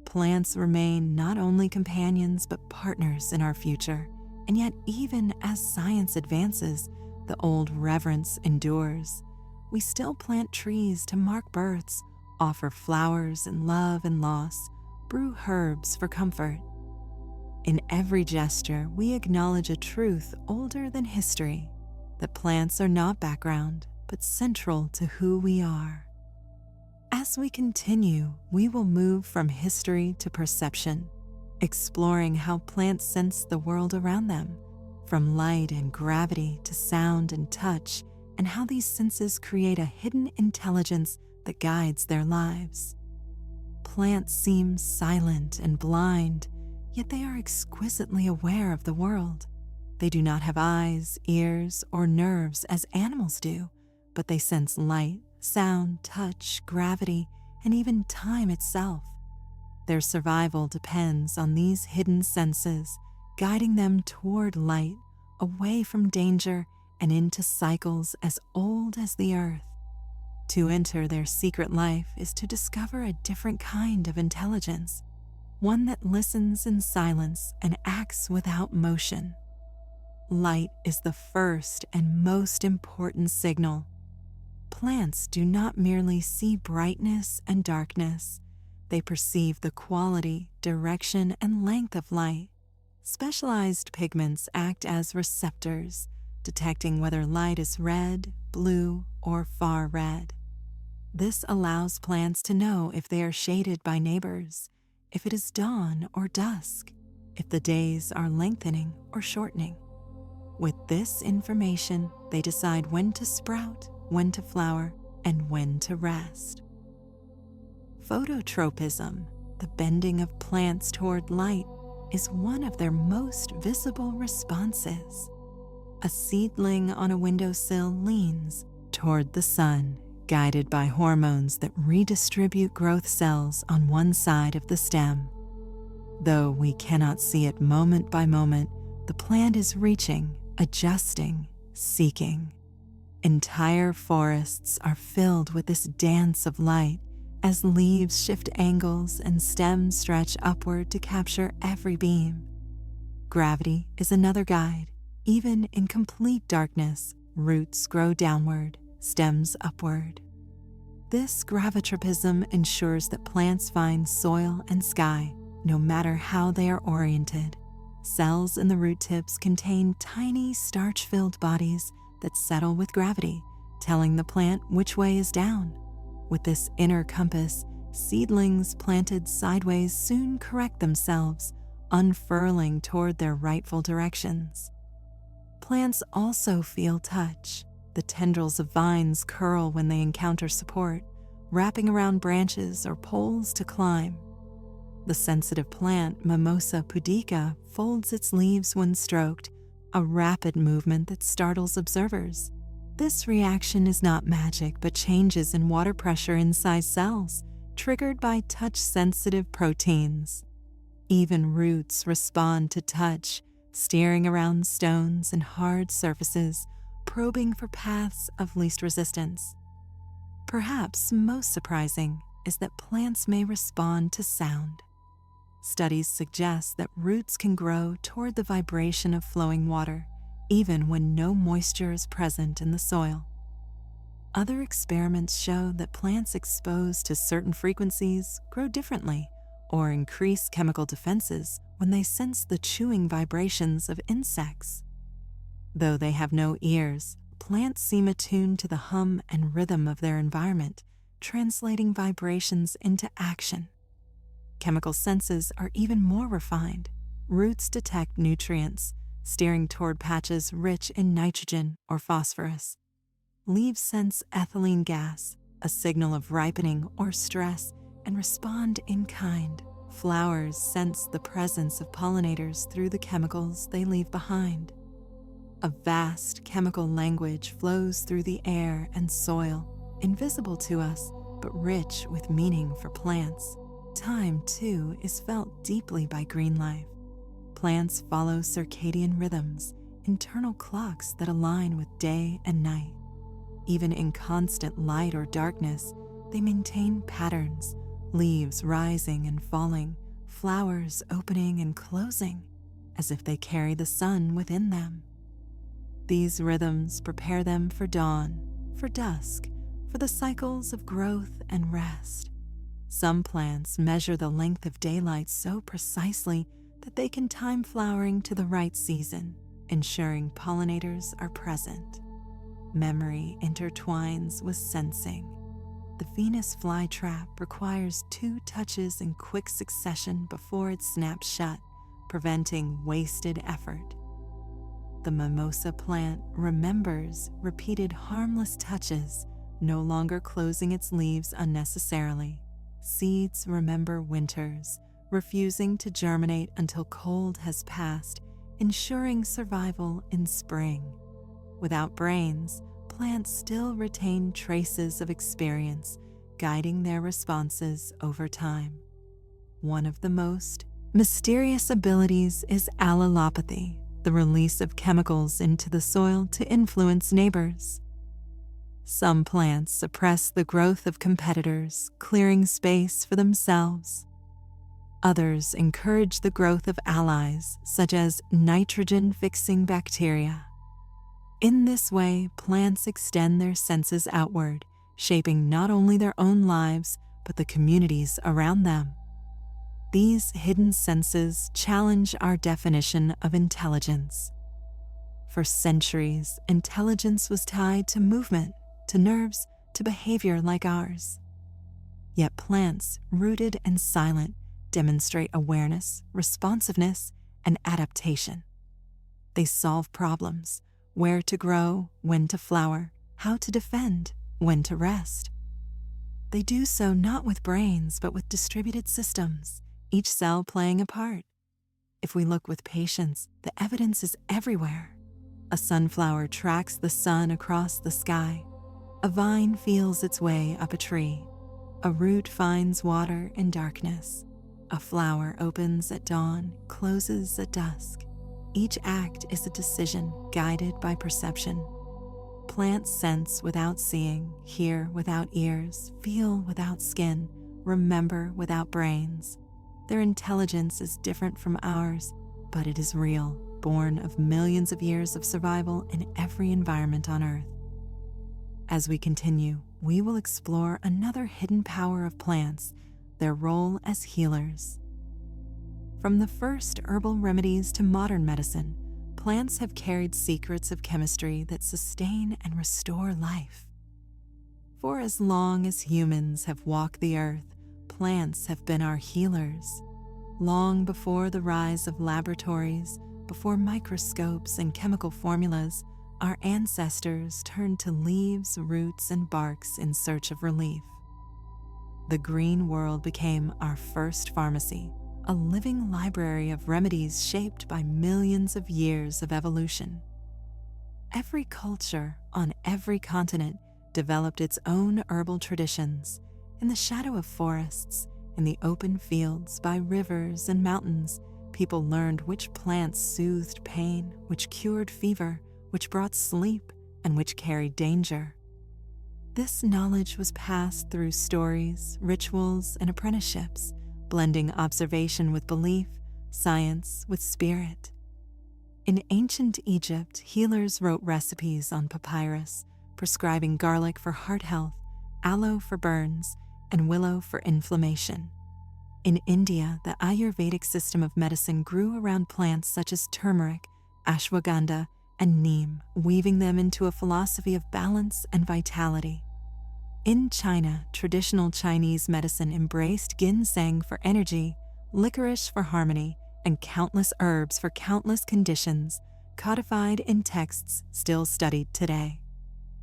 [SPEAKER 1] Plants remain not only companions but partners in our future, and yet even as science advances, the old reverence endures. We still plant trees to mark births, offer flowers in love and loss, brew herbs for comfort. In every gesture, we acknowledge a truth older than history, that plants are not background, but central to who we are. As we continue, we will move from history to perception, exploring how plants sense the world around them, from light and gravity to sound and touch, and how these senses create a hidden intelligence that guides their lives. Plants seem silent and blind, yet they are exquisitely aware of the world. They do not have eyes, ears, or nerves as animals do, but they sense light, sound, touch, gravity, and even time itself. Their survival depends on these hidden senses, guiding them toward light, away from danger, and into cycles as old as the earth. To enter their secret life is to discover a different kind of intelligence, one that listens in silence and acts without motion. Light is the first and most important signal. Plants do not merely see brightness and darkness. They perceive the quality, direction, and length of light. Specialized pigments act as receptors, detecting whether light is red, blue, or far red. This allows plants to know if they are shaded by neighbors, if it is dawn or dusk, if the days are lengthening or shortening. With this information, they decide when to sprout, when to flower, and when to rest. Phototropism, the bending of plants toward light, is one of their most visible responses. A seedling on a windowsill leans toward the sun, guided by hormones that redistribute growth cells on one side of the stem. Though we cannot see it moment by moment, the plant is reaching, adjusting, seeking. Entire forests are filled with this dance of light as leaves shift angles and stems stretch upward to capture every beam. Gravity is another guide. Even in complete darkness, roots grow downward, stems upward. This gravitropism ensures that plants find soil and sky, no matter how they are oriented. Cells in the root tips contain tiny starch-filled bodies that settle with gravity, telling the plant which way is down. With this inner compass, seedlings planted sideways soon correct themselves, unfurling toward their rightful directions. Plants also feel touch. The tendrils of vines curl when they encounter support, wrapping around branches or poles to climb. The sensitive plant, Mimosa pudica, folds its leaves when stroked, a rapid movement that startles observers. This reaction is not magic, but changes in water pressure inside cells, triggered by touch-sensitive proteins. Even roots respond to touch, steering around stones and hard surfaces, probing for paths of least resistance. Perhaps most surprising is that plants may respond to sound. Studies suggest that roots can grow toward the vibration of flowing water, even when no moisture is present in the soil. Other experiments show that plants exposed to certain frequencies grow differently or increase chemical defenses when they sense the chewing vibrations of insects. Though they have no ears, plants seem attuned to the hum and rhythm of their environment, translating vibrations into action. Chemical senses are even more refined. Roots detect nutrients, steering toward patches rich in nitrogen or phosphorus. Leaves sense ethylene gas, a signal of ripening or stress, and respond in kind. Flowers sense the presence of pollinators through the chemicals they leave behind. A vast chemical language flows through the air and soil, invisible to us, but rich with meaning for plants. Time, too, is felt deeply by green life. Plants follow circadian rhythms, internal clocks that align with day and night. Even in constant light or darkness, they maintain patterns, leaves rising and falling, flowers opening and closing, as if they carry the sun within them. These rhythms prepare them for dawn, for dusk, for the cycles of growth and rest. Some plants measure the length of daylight so precisely that they can time flowering to the right season, ensuring pollinators are present. Memory intertwines with sensing. The Venus flytrap requires 2 touches in quick succession before it snaps shut, preventing wasted effort. The mimosa plant remembers repeated harmless touches, no longer closing its leaves unnecessarily. Seeds remember winters, refusing to germinate until cold has passed, ensuring survival in spring. Without brains, plants still retain traces of experience, guiding their responses over time. One of the most mysterious abilities is allelopathy, the release of chemicals into the soil to influence neighbors. Some plants suppress the growth of competitors, clearing space for themselves. Others encourage the growth of allies, such as nitrogen-fixing bacteria. In this way, plants extend their senses outward, shaping not only their own lives, but the communities around them. These hidden senses challenge our definition of intelligence. For centuries, intelligence was tied to movement, to nerves, to behavior like ours. Yet plants, rooted and silent, demonstrate awareness, responsiveness, and adaptation. They solve problems: where to grow, when to flower, how to defend, when to rest. They do so not with brains, but with distributed systems, each cell playing a part. If we look with patience, the evidence is everywhere. A sunflower tracks the sun across the sky. A vine feels its way up a tree. A root finds water in darkness. A flower opens at dawn, closes at dusk. Each act is a decision guided by perception. Plants sense without seeing, hear without ears, feel without skin, remember without brains. Their intelligence is different from ours, but it is real, born of millions of years of survival in every environment on Earth. As we continue, we will explore another hidden power of plants, their role as healers. From the first herbal remedies to modern medicine, plants have carried secrets of chemistry that sustain and restore life. For as long as humans have walked the earth, plants have been our healers. Long before the rise of laboratories, before microscopes and chemical formulas, our ancestors turned to leaves, roots, and barks in search of relief. The green world became our first pharmacy, a living library of remedies shaped by millions of years of evolution. Every culture on every continent developed its own herbal traditions. In the shadow of forests, in the open fields, by rivers and mountains, people learned which plants soothed pain, which cured fever, which brought sleep, and which carried danger. This knowledge was passed through stories, rituals, and apprenticeships, blending observation with belief, science with spirit. In ancient Egypt, healers wrote recipes on papyrus, prescribing garlic for heart health, aloe for burns, and willow for inflammation. In India, the Ayurvedic system of medicine grew around plants such as turmeric, ashwagandha, and neem, weaving them into a philosophy of balance and vitality. In China, traditional Chinese medicine embraced ginseng for energy, licorice for harmony, and countless herbs for countless conditions, codified in texts still studied today.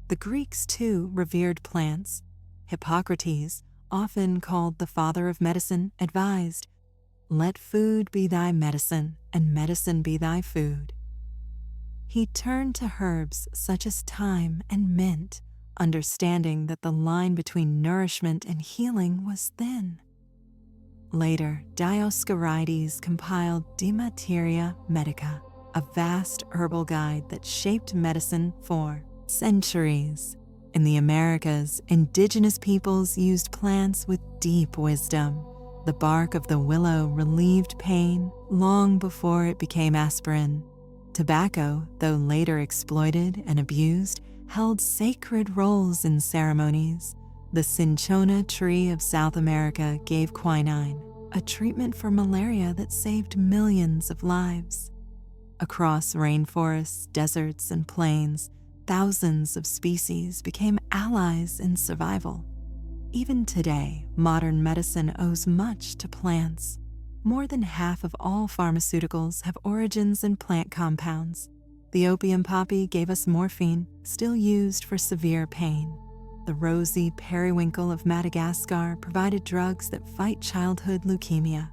[SPEAKER 1] The Greeks, too, revered plants. Hippocrates, often called the father of medicine, advised, "Let food be thy medicine, and medicine be thy food." He turned to herbs such as thyme and mint, understanding that the line between nourishment and healing was thin. Later, Dioscorides compiled De Materia Medica, a vast herbal guide that shaped medicine for centuries. In the Americas, indigenous peoples used plants with deep wisdom. The bark of the willow relieved pain long before it became aspirin. Tobacco, though later exploited and abused, held sacred roles in ceremonies. The cinchona tree of South America gave quinine, a treatment for malaria that saved millions of lives. Across rainforests, deserts, and plains, thousands of species became allies in survival. Even today, modern medicine owes much to plants. More than half of all pharmaceuticals have origins in plant compounds. The opium poppy gave us morphine, still used for severe pain. The rosy periwinkle of Madagascar provided drugs that fight childhood leukemia.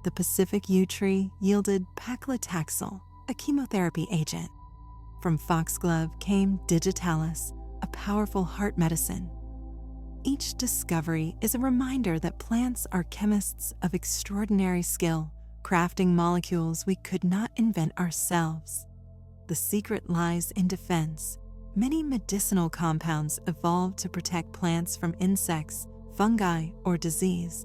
[SPEAKER 1] The Pacific yew tree yielded paclitaxel, a chemotherapy agent. From foxglove came digitalis, a powerful heart medicine. Each discovery is a reminder that plants are chemists of extraordinary skill, crafting molecules we could not invent ourselves. The secret lies in defense. Many medicinal compounds evolved to protect plants from insects, fungi, or disease.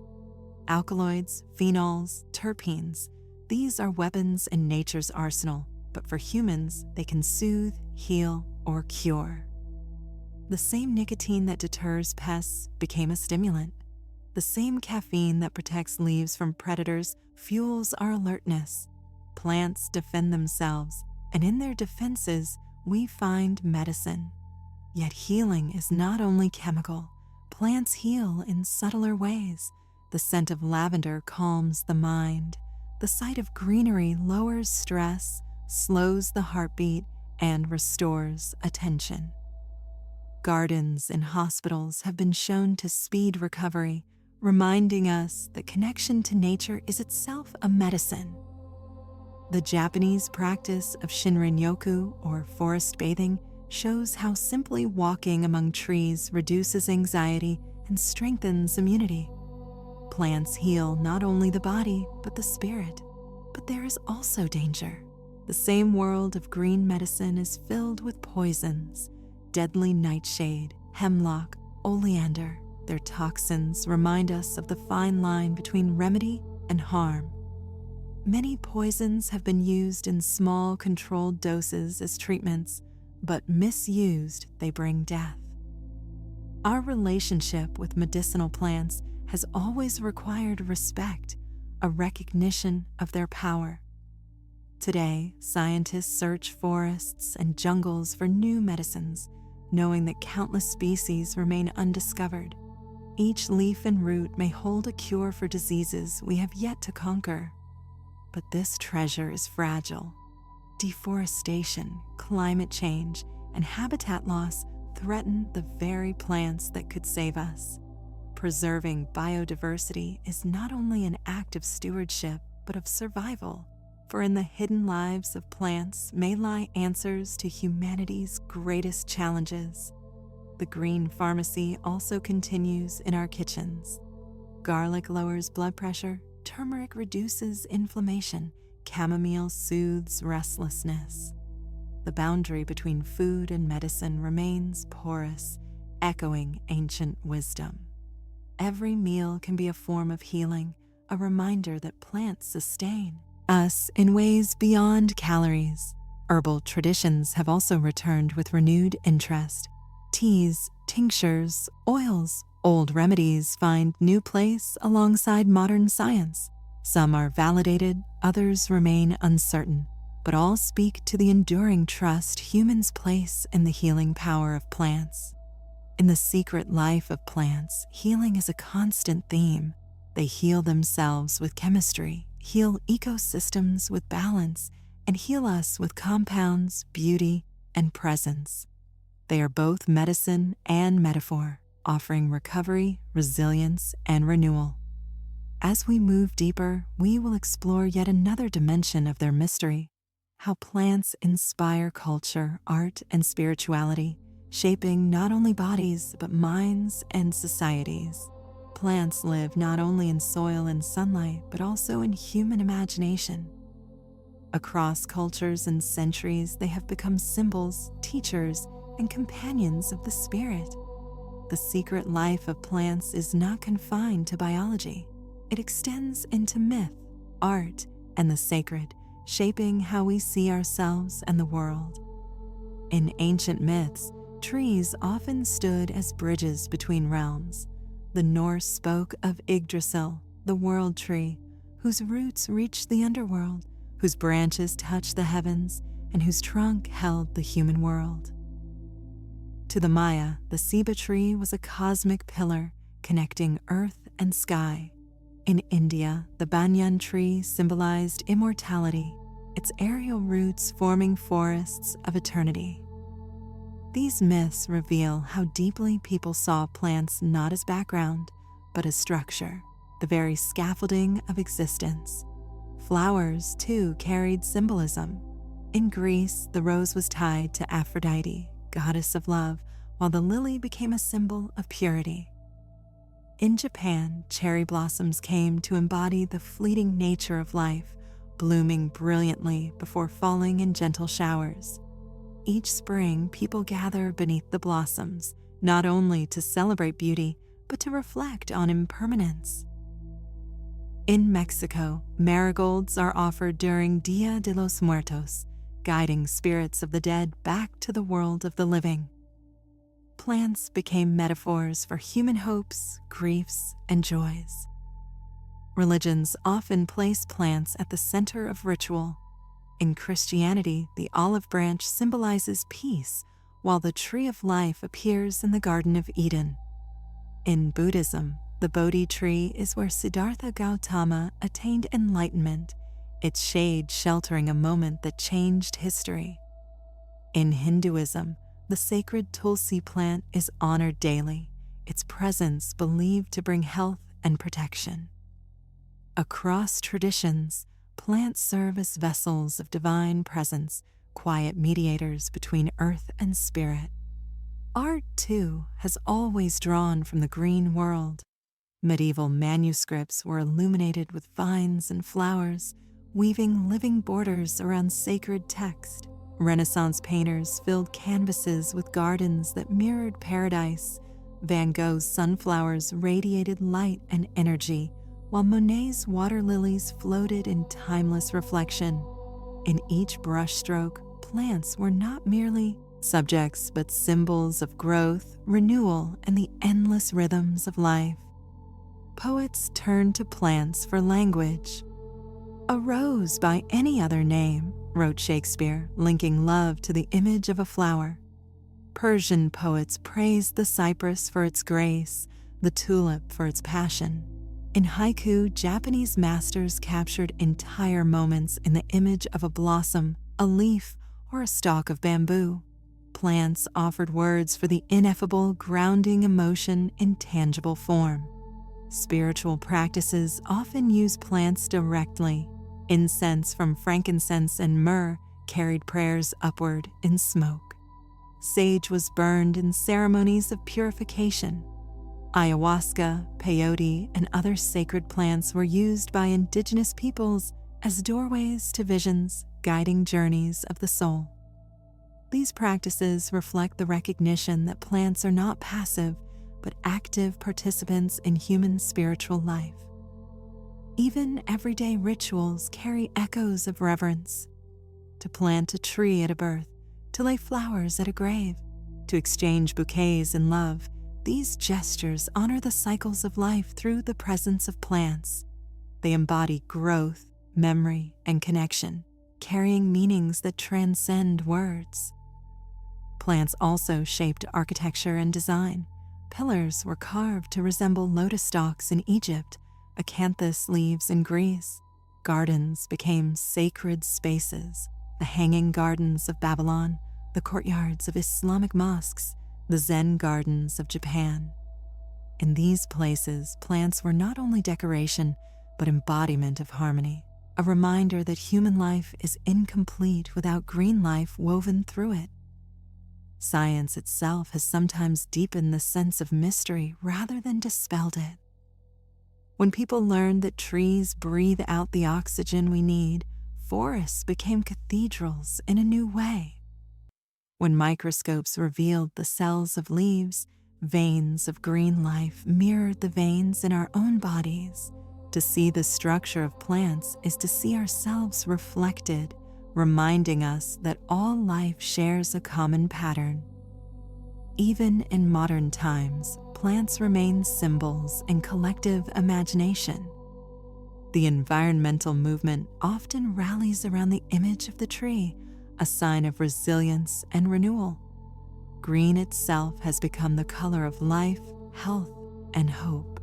[SPEAKER 1] Alkaloids, phenols, terpenes, these are weapons in nature's arsenal, but for humans, they can soothe, heal, or cure. The same nicotine that deters pests became a stimulant. The same caffeine that protects leaves from predators fuels our alertness. Plants defend themselves, and in their defenses, we find medicine. Yet healing is not only chemical. Plants heal in subtler ways. The scent of lavender calms the mind. The sight of greenery lowers stress. slows the heartbeat, and restores attention. Gardens in hospitals have been shown to speed recovery, reminding us that connection to nature is itself a medicine. The Japanese practice of Shinrin-yoku, or forest bathing, shows how simply walking among trees reduces anxiety and strengthens immunity. Plants heal not only the body, but the spirit. But there is also danger. The same world of green medicine is filled with poisons: deadly nightshade, hemlock, oleander. Their toxins remind us of the fine line between remedy and harm. Many poisons have been used in small, controlled doses as treatments, but misused, they bring death. Our relationship with medicinal plants has always required respect, a recognition of their power. Today, scientists search forests and jungles for new medicines, knowing that countless species remain undiscovered. Each leaf and root may hold a cure for diseases we have yet to conquer. But this treasure is fragile. Deforestation, climate change, and habitat loss threaten the very plants that could save us. Preserving biodiversity is not only an act of stewardship, but of survival. For in the hidden lives of plants may lie answers to humanity's greatest challenges. The green pharmacy also continues in our kitchens. Garlic lowers blood pressure, turmeric reduces inflammation, chamomile soothes restlessness. The boundary between food and medicine remains porous, echoing ancient wisdom. Every meal can be a form of healing, a reminder that plants sustain us in ways beyond calories. Herbal traditions have also returned with renewed interest. Teas, tinctures, oils, old remedies find new place alongside modern science. Some are validated, others remain uncertain, but all speak to the enduring trust humans place in the healing power of plants. In the secret life of plants, healing is a constant theme. They heal themselves with chemistry, heal ecosystems with balance, and heal us with compounds, beauty, and presence. They are both medicine and metaphor, offering recovery, resilience, and renewal. As we move deeper, we will explore yet another dimension of their mystery: how plants inspire culture, art, and spirituality, shaping not only bodies, but minds and societies. Plants live not only in soil and sunlight, but also in human imagination. Across cultures and centuries, they have become symbols, teachers, and companions of the spirit. The secret life of plants is not confined to biology. It extends into myth, art, and the sacred, shaping how we see ourselves and the world. In ancient myths, trees often stood as bridges between realms. The Norse spoke of Yggdrasil, the world tree, whose roots reached the underworld, whose branches touched the heavens, and whose trunk held the human world. To the Maya, the ceiba tree was a cosmic pillar connecting earth and sky. In India, the banyan tree symbolized immortality, its aerial roots forming forests of eternity. These myths reveal how deeply people saw plants not as background, but as structure, the very scaffolding of existence. Flowers, too, carried symbolism. In Greece, the rose was tied to Aphrodite, goddess of love, while the lily became a symbol of purity. In Japan, cherry blossoms came to embody the fleeting nature of life, blooming brilliantly before falling in gentle showers. Each spring, people gather beneath the blossoms, not only to celebrate beauty, but to reflect on impermanence. In Mexico, marigolds are offered during Dia de los Muertos, guiding spirits of the dead back to the world of the living. Plants became metaphors for human hopes, griefs, and joys. Religions often place plants at the center of ritual. In Christianity, the olive branch symbolizes peace, while the tree of life appears in the Garden of Eden. In Buddhism, the Bodhi tree is where Siddhartha Gautama attained enlightenment, its shade sheltering a moment that changed history. In Hinduism, the sacred Tulsi plant is honored daily, its presence believed to bring health and protection. Across traditions, plants serve as vessels of divine presence, quiet mediators between earth and spirit. Art, too, has always drawn from the green world. Medieval manuscripts were illuminated with vines and flowers, weaving living borders around sacred text. Renaissance painters filled canvases with gardens that mirrored paradise. Van Gogh's sunflowers radiated light and energy, while Monet's water lilies floated in timeless reflection. In each brushstroke, plants were not merely subjects but symbols of growth, renewal, and the endless rhythms of life. Poets turned to plants for language. "A rose by any other name," wrote Shakespeare, linking love to the image of a flower. Persian poets praised the cypress for its grace, the tulip for its passion. In haiku, Japanese masters captured entire moments in the image of a blossom, a leaf, or a stalk of bamboo. Plants offered words for the ineffable, grounding emotion in tangible form. Spiritual practices often use plants directly. Incense from frankincense and myrrh carried prayers upward in smoke. Sage was burned in ceremonies of purification. Ayahuasca, peyote, and other sacred plants were used by indigenous peoples as doorways to visions, guiding journeys of the soul. These practices reflect the recognition that plants are not passive, but active participants in human spiritual life. Even everyday rituals carry echoes of reverence. To plant a tree at a birth, to lay flowers at a grave, to exchange bouquets in love, these gestures honor the cycles of life through the presence of plants. They embody growth, memory, and connection, carrying meanings that transcend words. Plants also shaped architecture and design. Pillars were carved to resemble lotus stalks in Egypt, acanthus leaves in Greece. Gardens became sacred spaces, the hanging gardens of Babylon, the courtyards of Islamic mosques, the Zen gardens of Japan. In these places, plants were not only decoration, but embodiment of harmony, a reminder that human life is incomplete without green life woven through it. Science itself has sometimes deepened the sense of mystery rather than dispelled it. When people learned that trees breathe out the oxygen we need, forests became cathedrals in a new way. When microscopes revealed the cells of leaves, veins of green life mirrored the veins in our own bodies. To see the structure of plants is to see ourselves reflected, reminding us that all life shares a common pattern. Even in modern times, plants remain symbols in collective imagination. The environmental movement often rallies around the image of the tree, a sign of resilience and renewal. Green itself has become the color of life, health, and hope.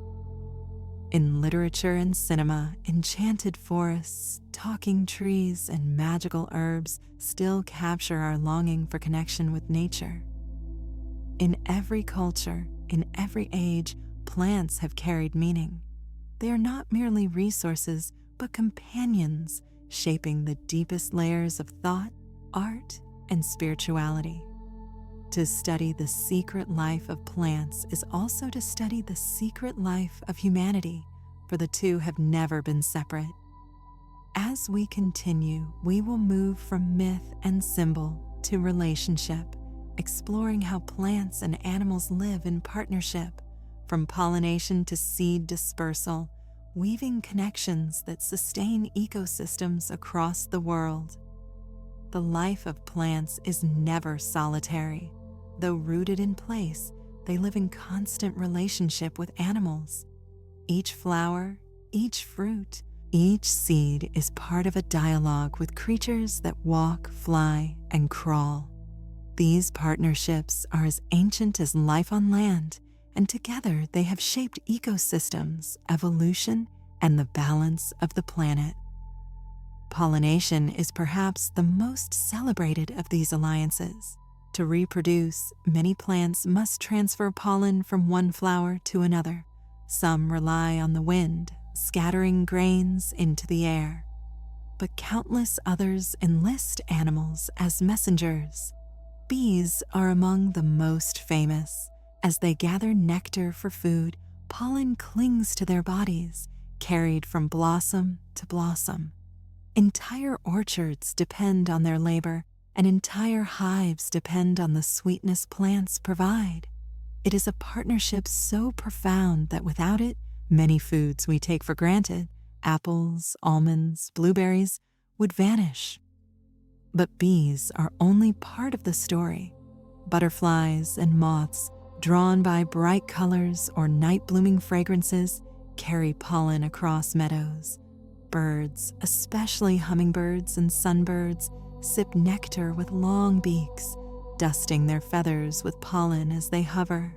[SPEAKER 1] In literature and cinema, enchanted forests, talking trees, and magical herbs still capture our longing for connection with nature. In every culture, in every age, plants have carried meaning. They are not merely resources, but companions, shaping the deepest layers of thought, art, and spirituality. To study the secret life of plants is also to study the secret life of humanity, for the two have never been separate. As we continue, we will move from myth and symbol to relationship, exploring how plants and animals live in partnership, from pollination to seed dispersal, weaving connections that sustain ecosystems across the world. The life of plants is never solitary. Though rooted in place, they live in constant relationship with animals. Each flower, each fruit, each seed is part of a dialogue with creatures that walk, fly, and crawl. These partnerships are as ancient as life on land, and together they have shaped ecosystems, evolution, and the balance of the planet. Pollination is perhaps the most celebrated of these alliances. To reproduce, many plants must transfer pollen from one flower to another. Some rely on the wind, scattering grains into the air. But countless others enlist animals as messengers. Bees are among the most famous. As they gather nectar for food, pollen clings to their bodies, carried from blossom to blossom. Entire orchards depend on their labor, and entire hives depend on the sweetness plants provide. It is a partnership so profound that without it, many foods we take for granted, apples, almonds, blueberries, would vanish. But bees are only part of the story. Butterflies and moths, drawn by bright colors or night-blooming fragrances, carry pollen across meadows. Birds, especially hummingbirds and sunbirds, sip nectar with long beaks, dusting their feathers with pollen as they hover.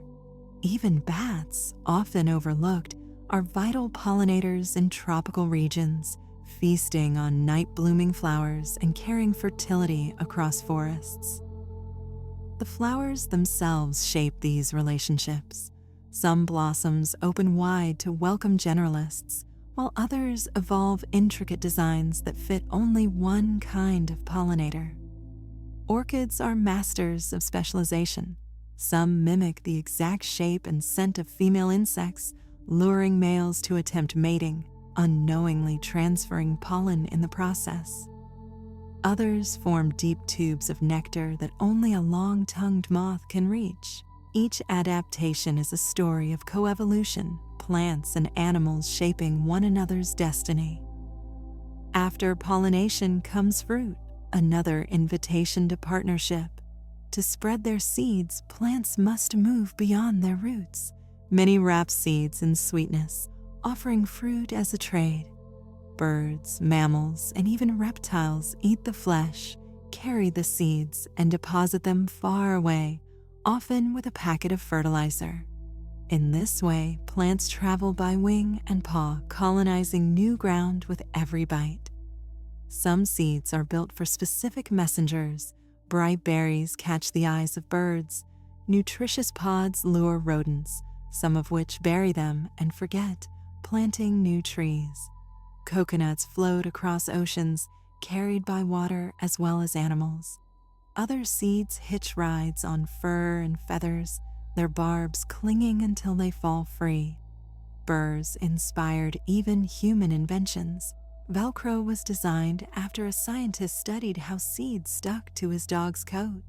[SPEAKER 1] Even bats, often overlooked, are vital pollinators in tropical regions, feasting on night-blooming flowers and carrying fertility across forests. The flowers themselves shape these relationships. Some blossoms open wide to welcome generalists, while others evolve intricate designs that fit only one kind of pollinator. Orchids are masters of specialization. Some mimic the exact shape and scent of female insects, luring males to attempt mating, unknowingly transferring pollen in the process. Others form deep tubes of nectar that only a long-tongued moth can reach. Each adaptation is a story of coevolution, plants and animals shaping one another's destiny. After pollination comes fruit, another invitation to partnership. To spread their seeds, plants must move beyond their roots. Many wrap seeds in sweetness, offering fruit as a trade. Birds, mammals, and even reptiles eat the flesh, carry the seeds, and deposit them far away, often with a packet of fertilizer. In this way, plants travel by wing and paw, colonizing new ground with every bite. Some seeds are built for specific messengers. Bright berries catch the eyes of birds. Nutritious pods lure rodents, some of which bury them and forget, planting new trees. Coconuts float across oceans, carried by water as well as animals. Other seeds hitch rides on fur and feathers, their barbs clinging until they fall free. Burrs inspired even human inventions. Velcro was designed after a scientist studied how seeds stuck to his dog's coat.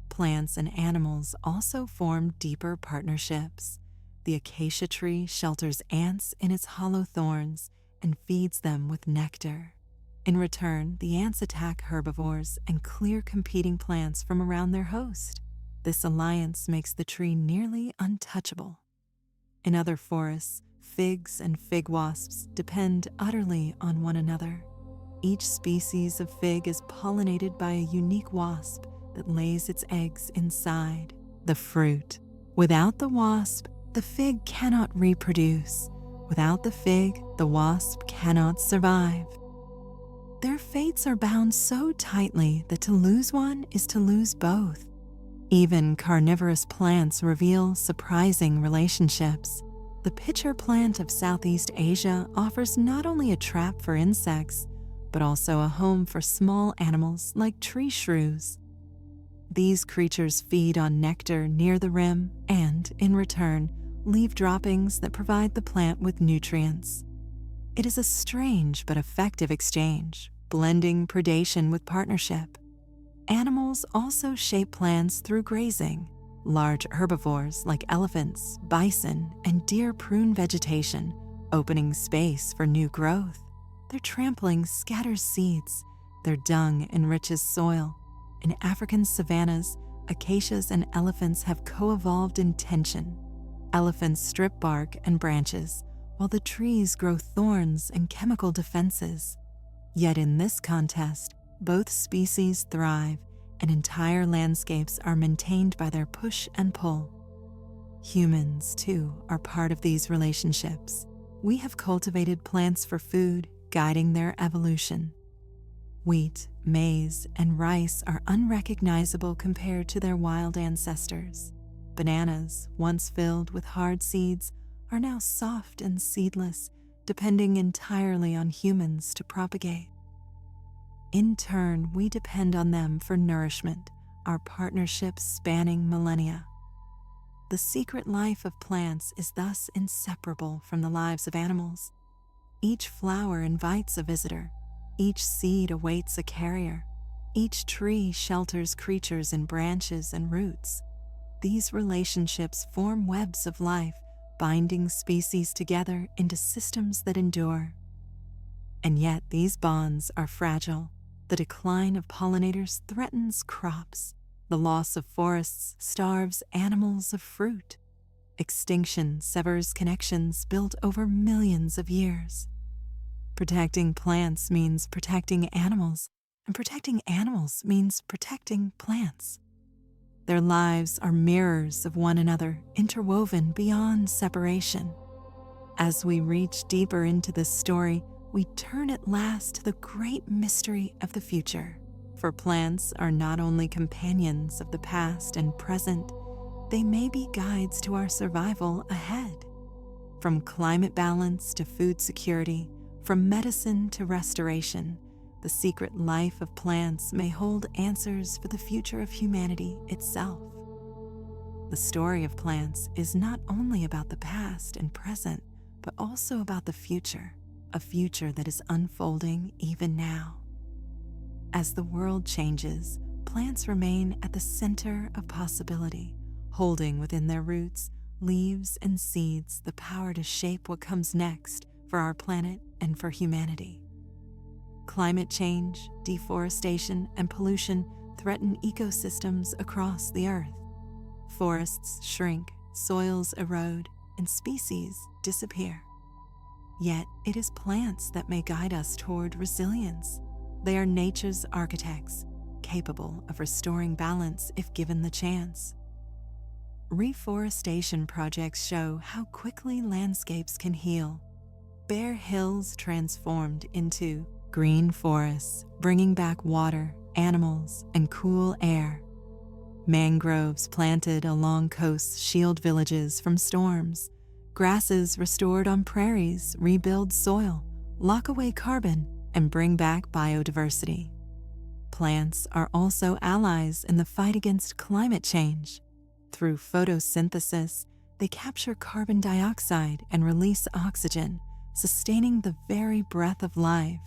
[SPEAKER 1] Plants and animals also form deeper partnerships. The acacia tree shelters ants in its hollow thorns and feeds them with nectar. In return, the ants attack herbivores and clear competing plants from around their host. This alliance makes the tree nearly untouchable. In other forests, figs and fig wasps depend utterly on one another. Each species of fig is pollinated by a unique wasp that lays its eggs inside the fruit. Without the wasp, the fig cannot reproduce. Without the fig, the wasp cannot survive. Their fates are bound so tightly that to lose one is to lose both. Even carnivorous plants reveal surprising relationships. The pitcher plant of Southeast Asia offers not only a trap for insects, but also a home for small animals like tree shrews. These creatures feed on nectar near the rim and, in return, leave droppings that provide the plant with nutrients. It is a strange but effective exchange, blending predation with partnership. Animals also shape plants through grazing. Large herbivores like elephants, bison, and deer prune vegetation, opening space for new growth. Their trampling scatters seeds. Their dung enriches soil. In African savannas, acacias and elephants have co-evolved in tension. Elephants strip bark and branches, while the trees grow thorns and chemical defenses. Yet in this contest, both species thrive, and entire landscapes are maintained by their push and pull. Humans, too, are part of these relationships. We have cultivated plants for food, guiding their evolution. Wheat, maize, and rice are unrecognizable compared to their wild ancestors. Bananas, once filled with hard seeds, are now soft and seedless, depending entirely on humans to propagate. In turn, we depend on them for nourishment, our partnership spanning millennia. The secret life of plants is thus inseparable from the lives of animals. Each flower invites a visitor. Each seed awaits a carrier. Each tree shelters creatures in branches and roots. These relationships form webs of life, binding species together into systems that endure. And yet these bonds are fragile. The decline of pollinators threatens crops. The loss of forests starves animals of fruit. Extinction severs connections built over millions of years. Protecting plants means protecting animals, and protecting animals means protecting plants. Their lives are mirrors of one another, interwoven beyond separation. As we reach deeper into this story, we turn at last to the great mystery of the future. For plants are not only companions of the past and present, they may be guides to our survival ahead. From climate balance to food security, from medicine to restoration, the secret life of plants may hold answers for the future of humanity itself. The story of plants is not only about the past and present, but also about the future, a future that is unfolding even now. As the world changes, plants remain at the center of possibility, holding within their roots, leaves, and seeds the power to shape what comes next for our planet and for humanity. Climate change, deforestation, and pollution threaten ecosystems across the Earth. Forests shrink, soils erode, and species disappear. Yet it is plants that may guide us toward resilience. They are nature's architects, capable of restoring balance if given the chance. Reforestation projects show how quickly landscapes can heal. Bare hills transformed into green forests, bringing back water, animals, and cool air. Mangroves planted along coasts shield villages from storms. Grasses restored on prairies rebuild soil, lock away carbon, and bring back biodiversity. Plants are also allies in the fight against climate change. Through photosynthesis, they capture carbon dioxide and release oxygen, sustaining the very breath of life.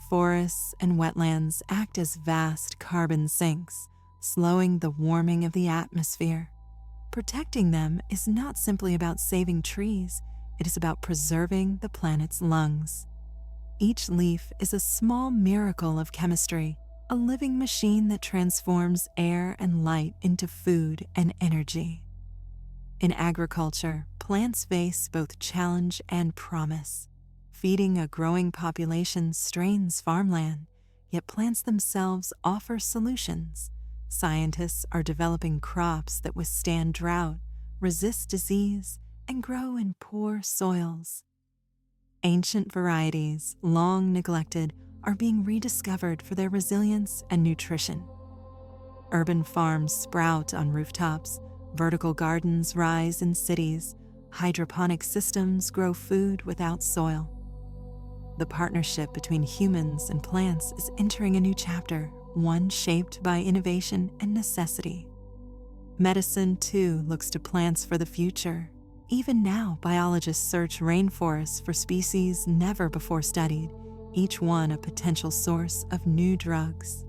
[SPEAKER 1] Forests and wetlands act as vast carbon sinks, slowing the warming of the atmosphere. Protecting them is not simply about saving trees, it is about preserving the planet's lungs. Each leaf is a small miracle of chemistry, a living machine that transforms air and light into food and energy. In agriculture, plants face both challenge and promise. Feeding a growing population strains farmland, yet plants themselves offer solutions. Scientists are developing crops that withstand drought, resist disease, and grow in poor soils. Ancient varieties, long neglected, are being rediscovered for their resilience and nutrition. Urban farms sprout on rooftops, vertical gardens rise in cities, hydroponic systems grow food without soil. The partnership between humans and plants is entering a new chapter, one shaped by innovation and necessity. Medicine, too, looks to plants for the future. Even now, biologists search rainforests for species never before studied, each one a potential source of new drugs.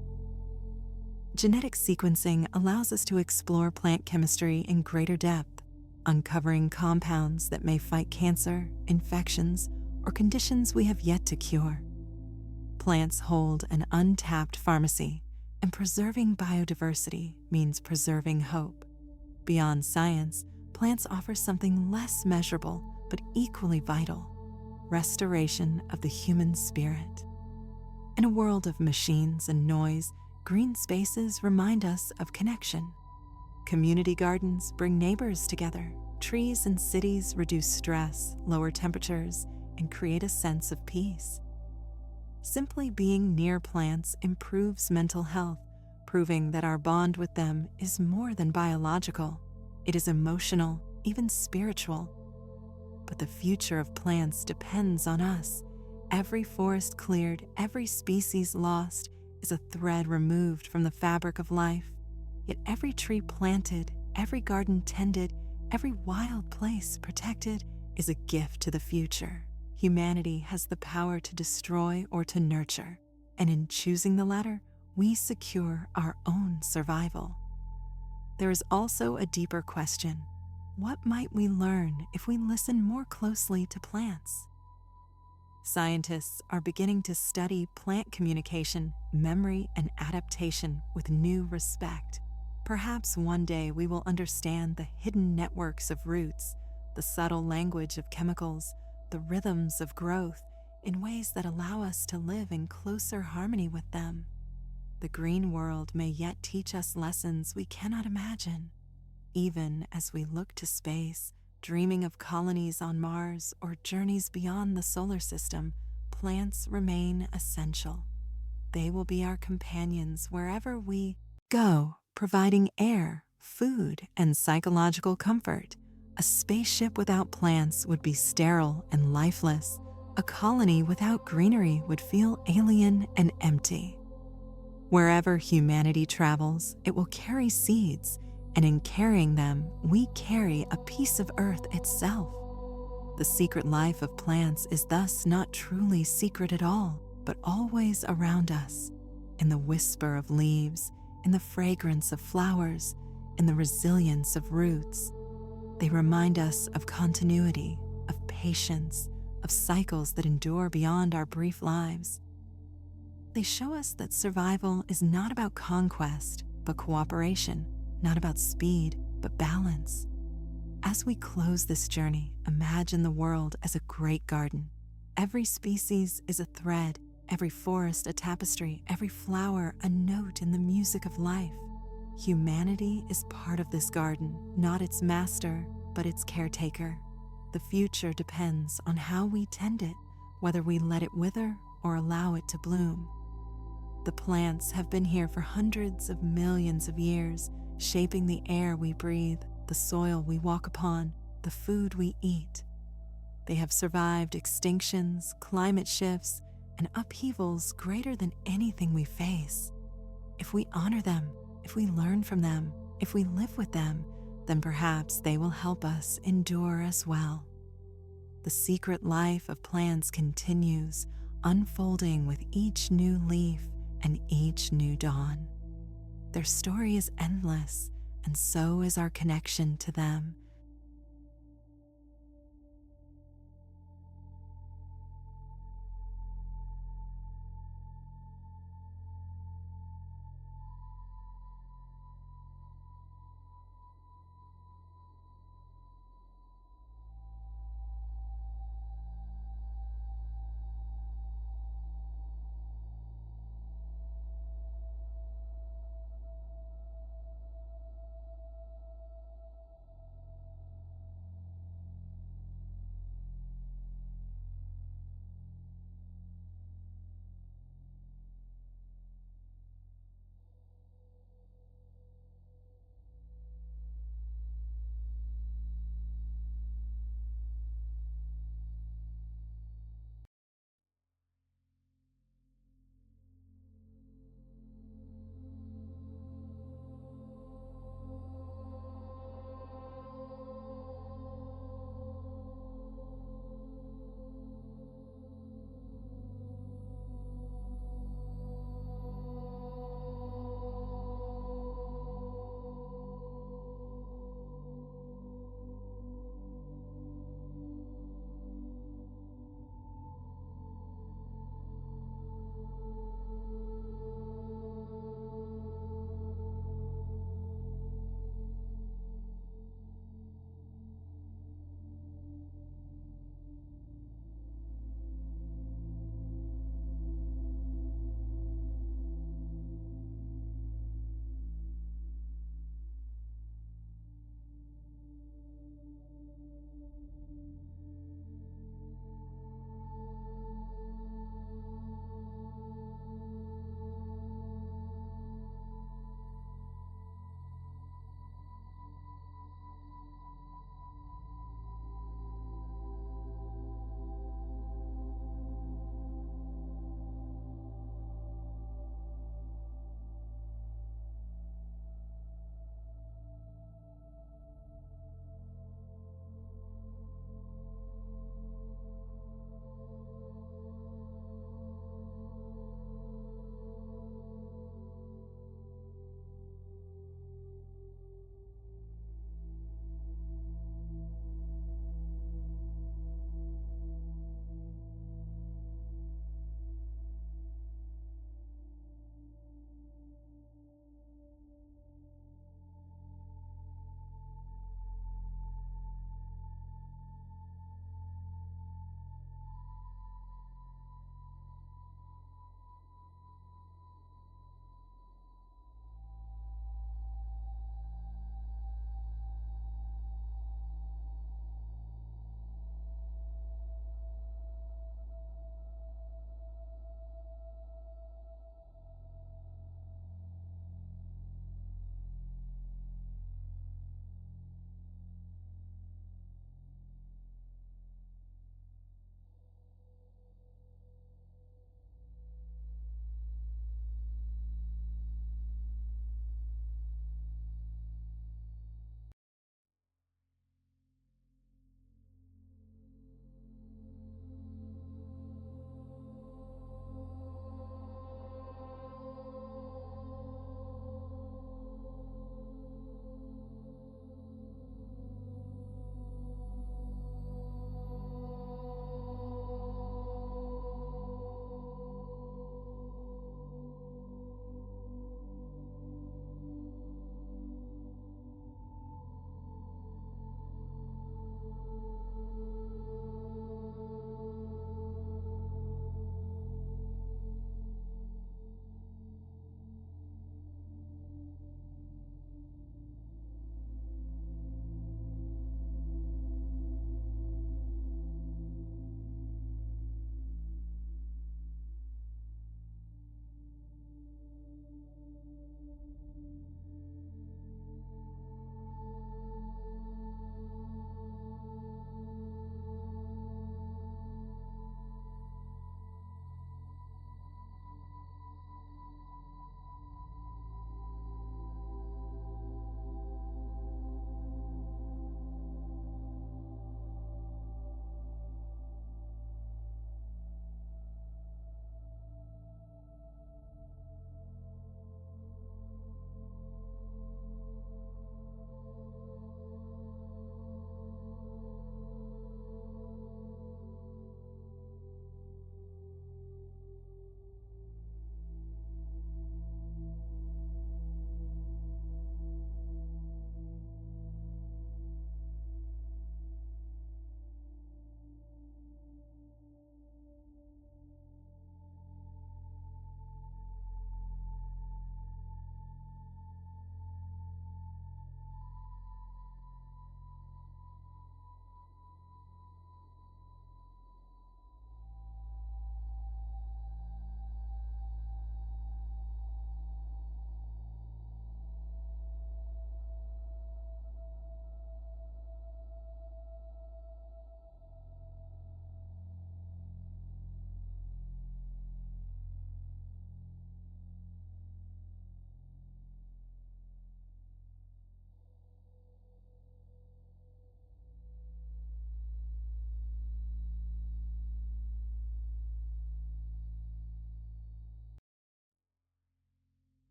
[SPEAKER 1] Genetic sequencing allows us to explore plant chemistry in greater depth, uncovering compounds that may fight cancer, infections, or conditions we have yet to cure. Plants hold an untapped pharmacy, and preserving biodiversity means preserving hope. Beyond science, plants offer something less measurable but equally vital: restoration of the human spirit. In a world of machines and noise, green spaces remind us of connection. Community gardens bring neighbors together. Trees in cities reduce stress, lower temperatures, and create a sense of peace. Simply being near plants improves mental health, proving that our bond with them is more than biological. It is emotional, even spiritual. But the future of plants depends on us. Every forest cleared, every species lost, is a thread removed from the fabric of life. Yet every tree planted, every garden tended, every wild place protected is a gift to the future. Humanity has the power to destroy or to nurture, and in choosing the latter, we secure our own survival. There is also a deeper question. What might we learn if we listen more closely to plants? Scientists are beginning to study plant communication, memory, and adaptation with new respect. Perhaps one day we will understand the hidden networks of roots, the subtle language of chemicals, the rhythms of growth, in ways that allow us to live in closer harmony with them. The green world may yet teach us lessons we cannot imagine. Even as we look to space, dreaming of colonies on Mars or journeys beyond the solar system, plants remain essential. They will be our companions wherever we go, providing air, food, and psychological comfort. A spaceship without plants would be sterile and lifeless. A colony without greenery would feel alien and empty. Wherever humanity travels, it will carry seeds, and in carrying them, we carry a piece of Earth itself. The secret life of plants is thus not truly secret at all, but always around us, in the whisper of leaves, in the fragrance of flowers, in the resilience of roots. They remind us of continuity, of patience, of cycles that endure beyond our brief lives. They show us that survival is not about conquest, but cooperation, not about speed, but balance. As we close this journey, imagine the world as a great garden. Every species is a thread, every forest a tapestry, every flower a note in the music of life. Humanity is part of this garden, not its master, but its caretaker. The future depends on how we tend it, whether we let it wither or allow it to bloom. The plants have been here for hundreds of millions of years, shaping the air we breathe, the soil we walk upon, the food we eat. They have survived extinctions, climate shifts, and upheavals greater than anything we face. If we honor them, if we learn from them, if we live with them, then perhaps they will help us endure as well. The secret life of plants continues, unfolding with each new leaf and each new dawn. Their story is endless, and so is our connection to them,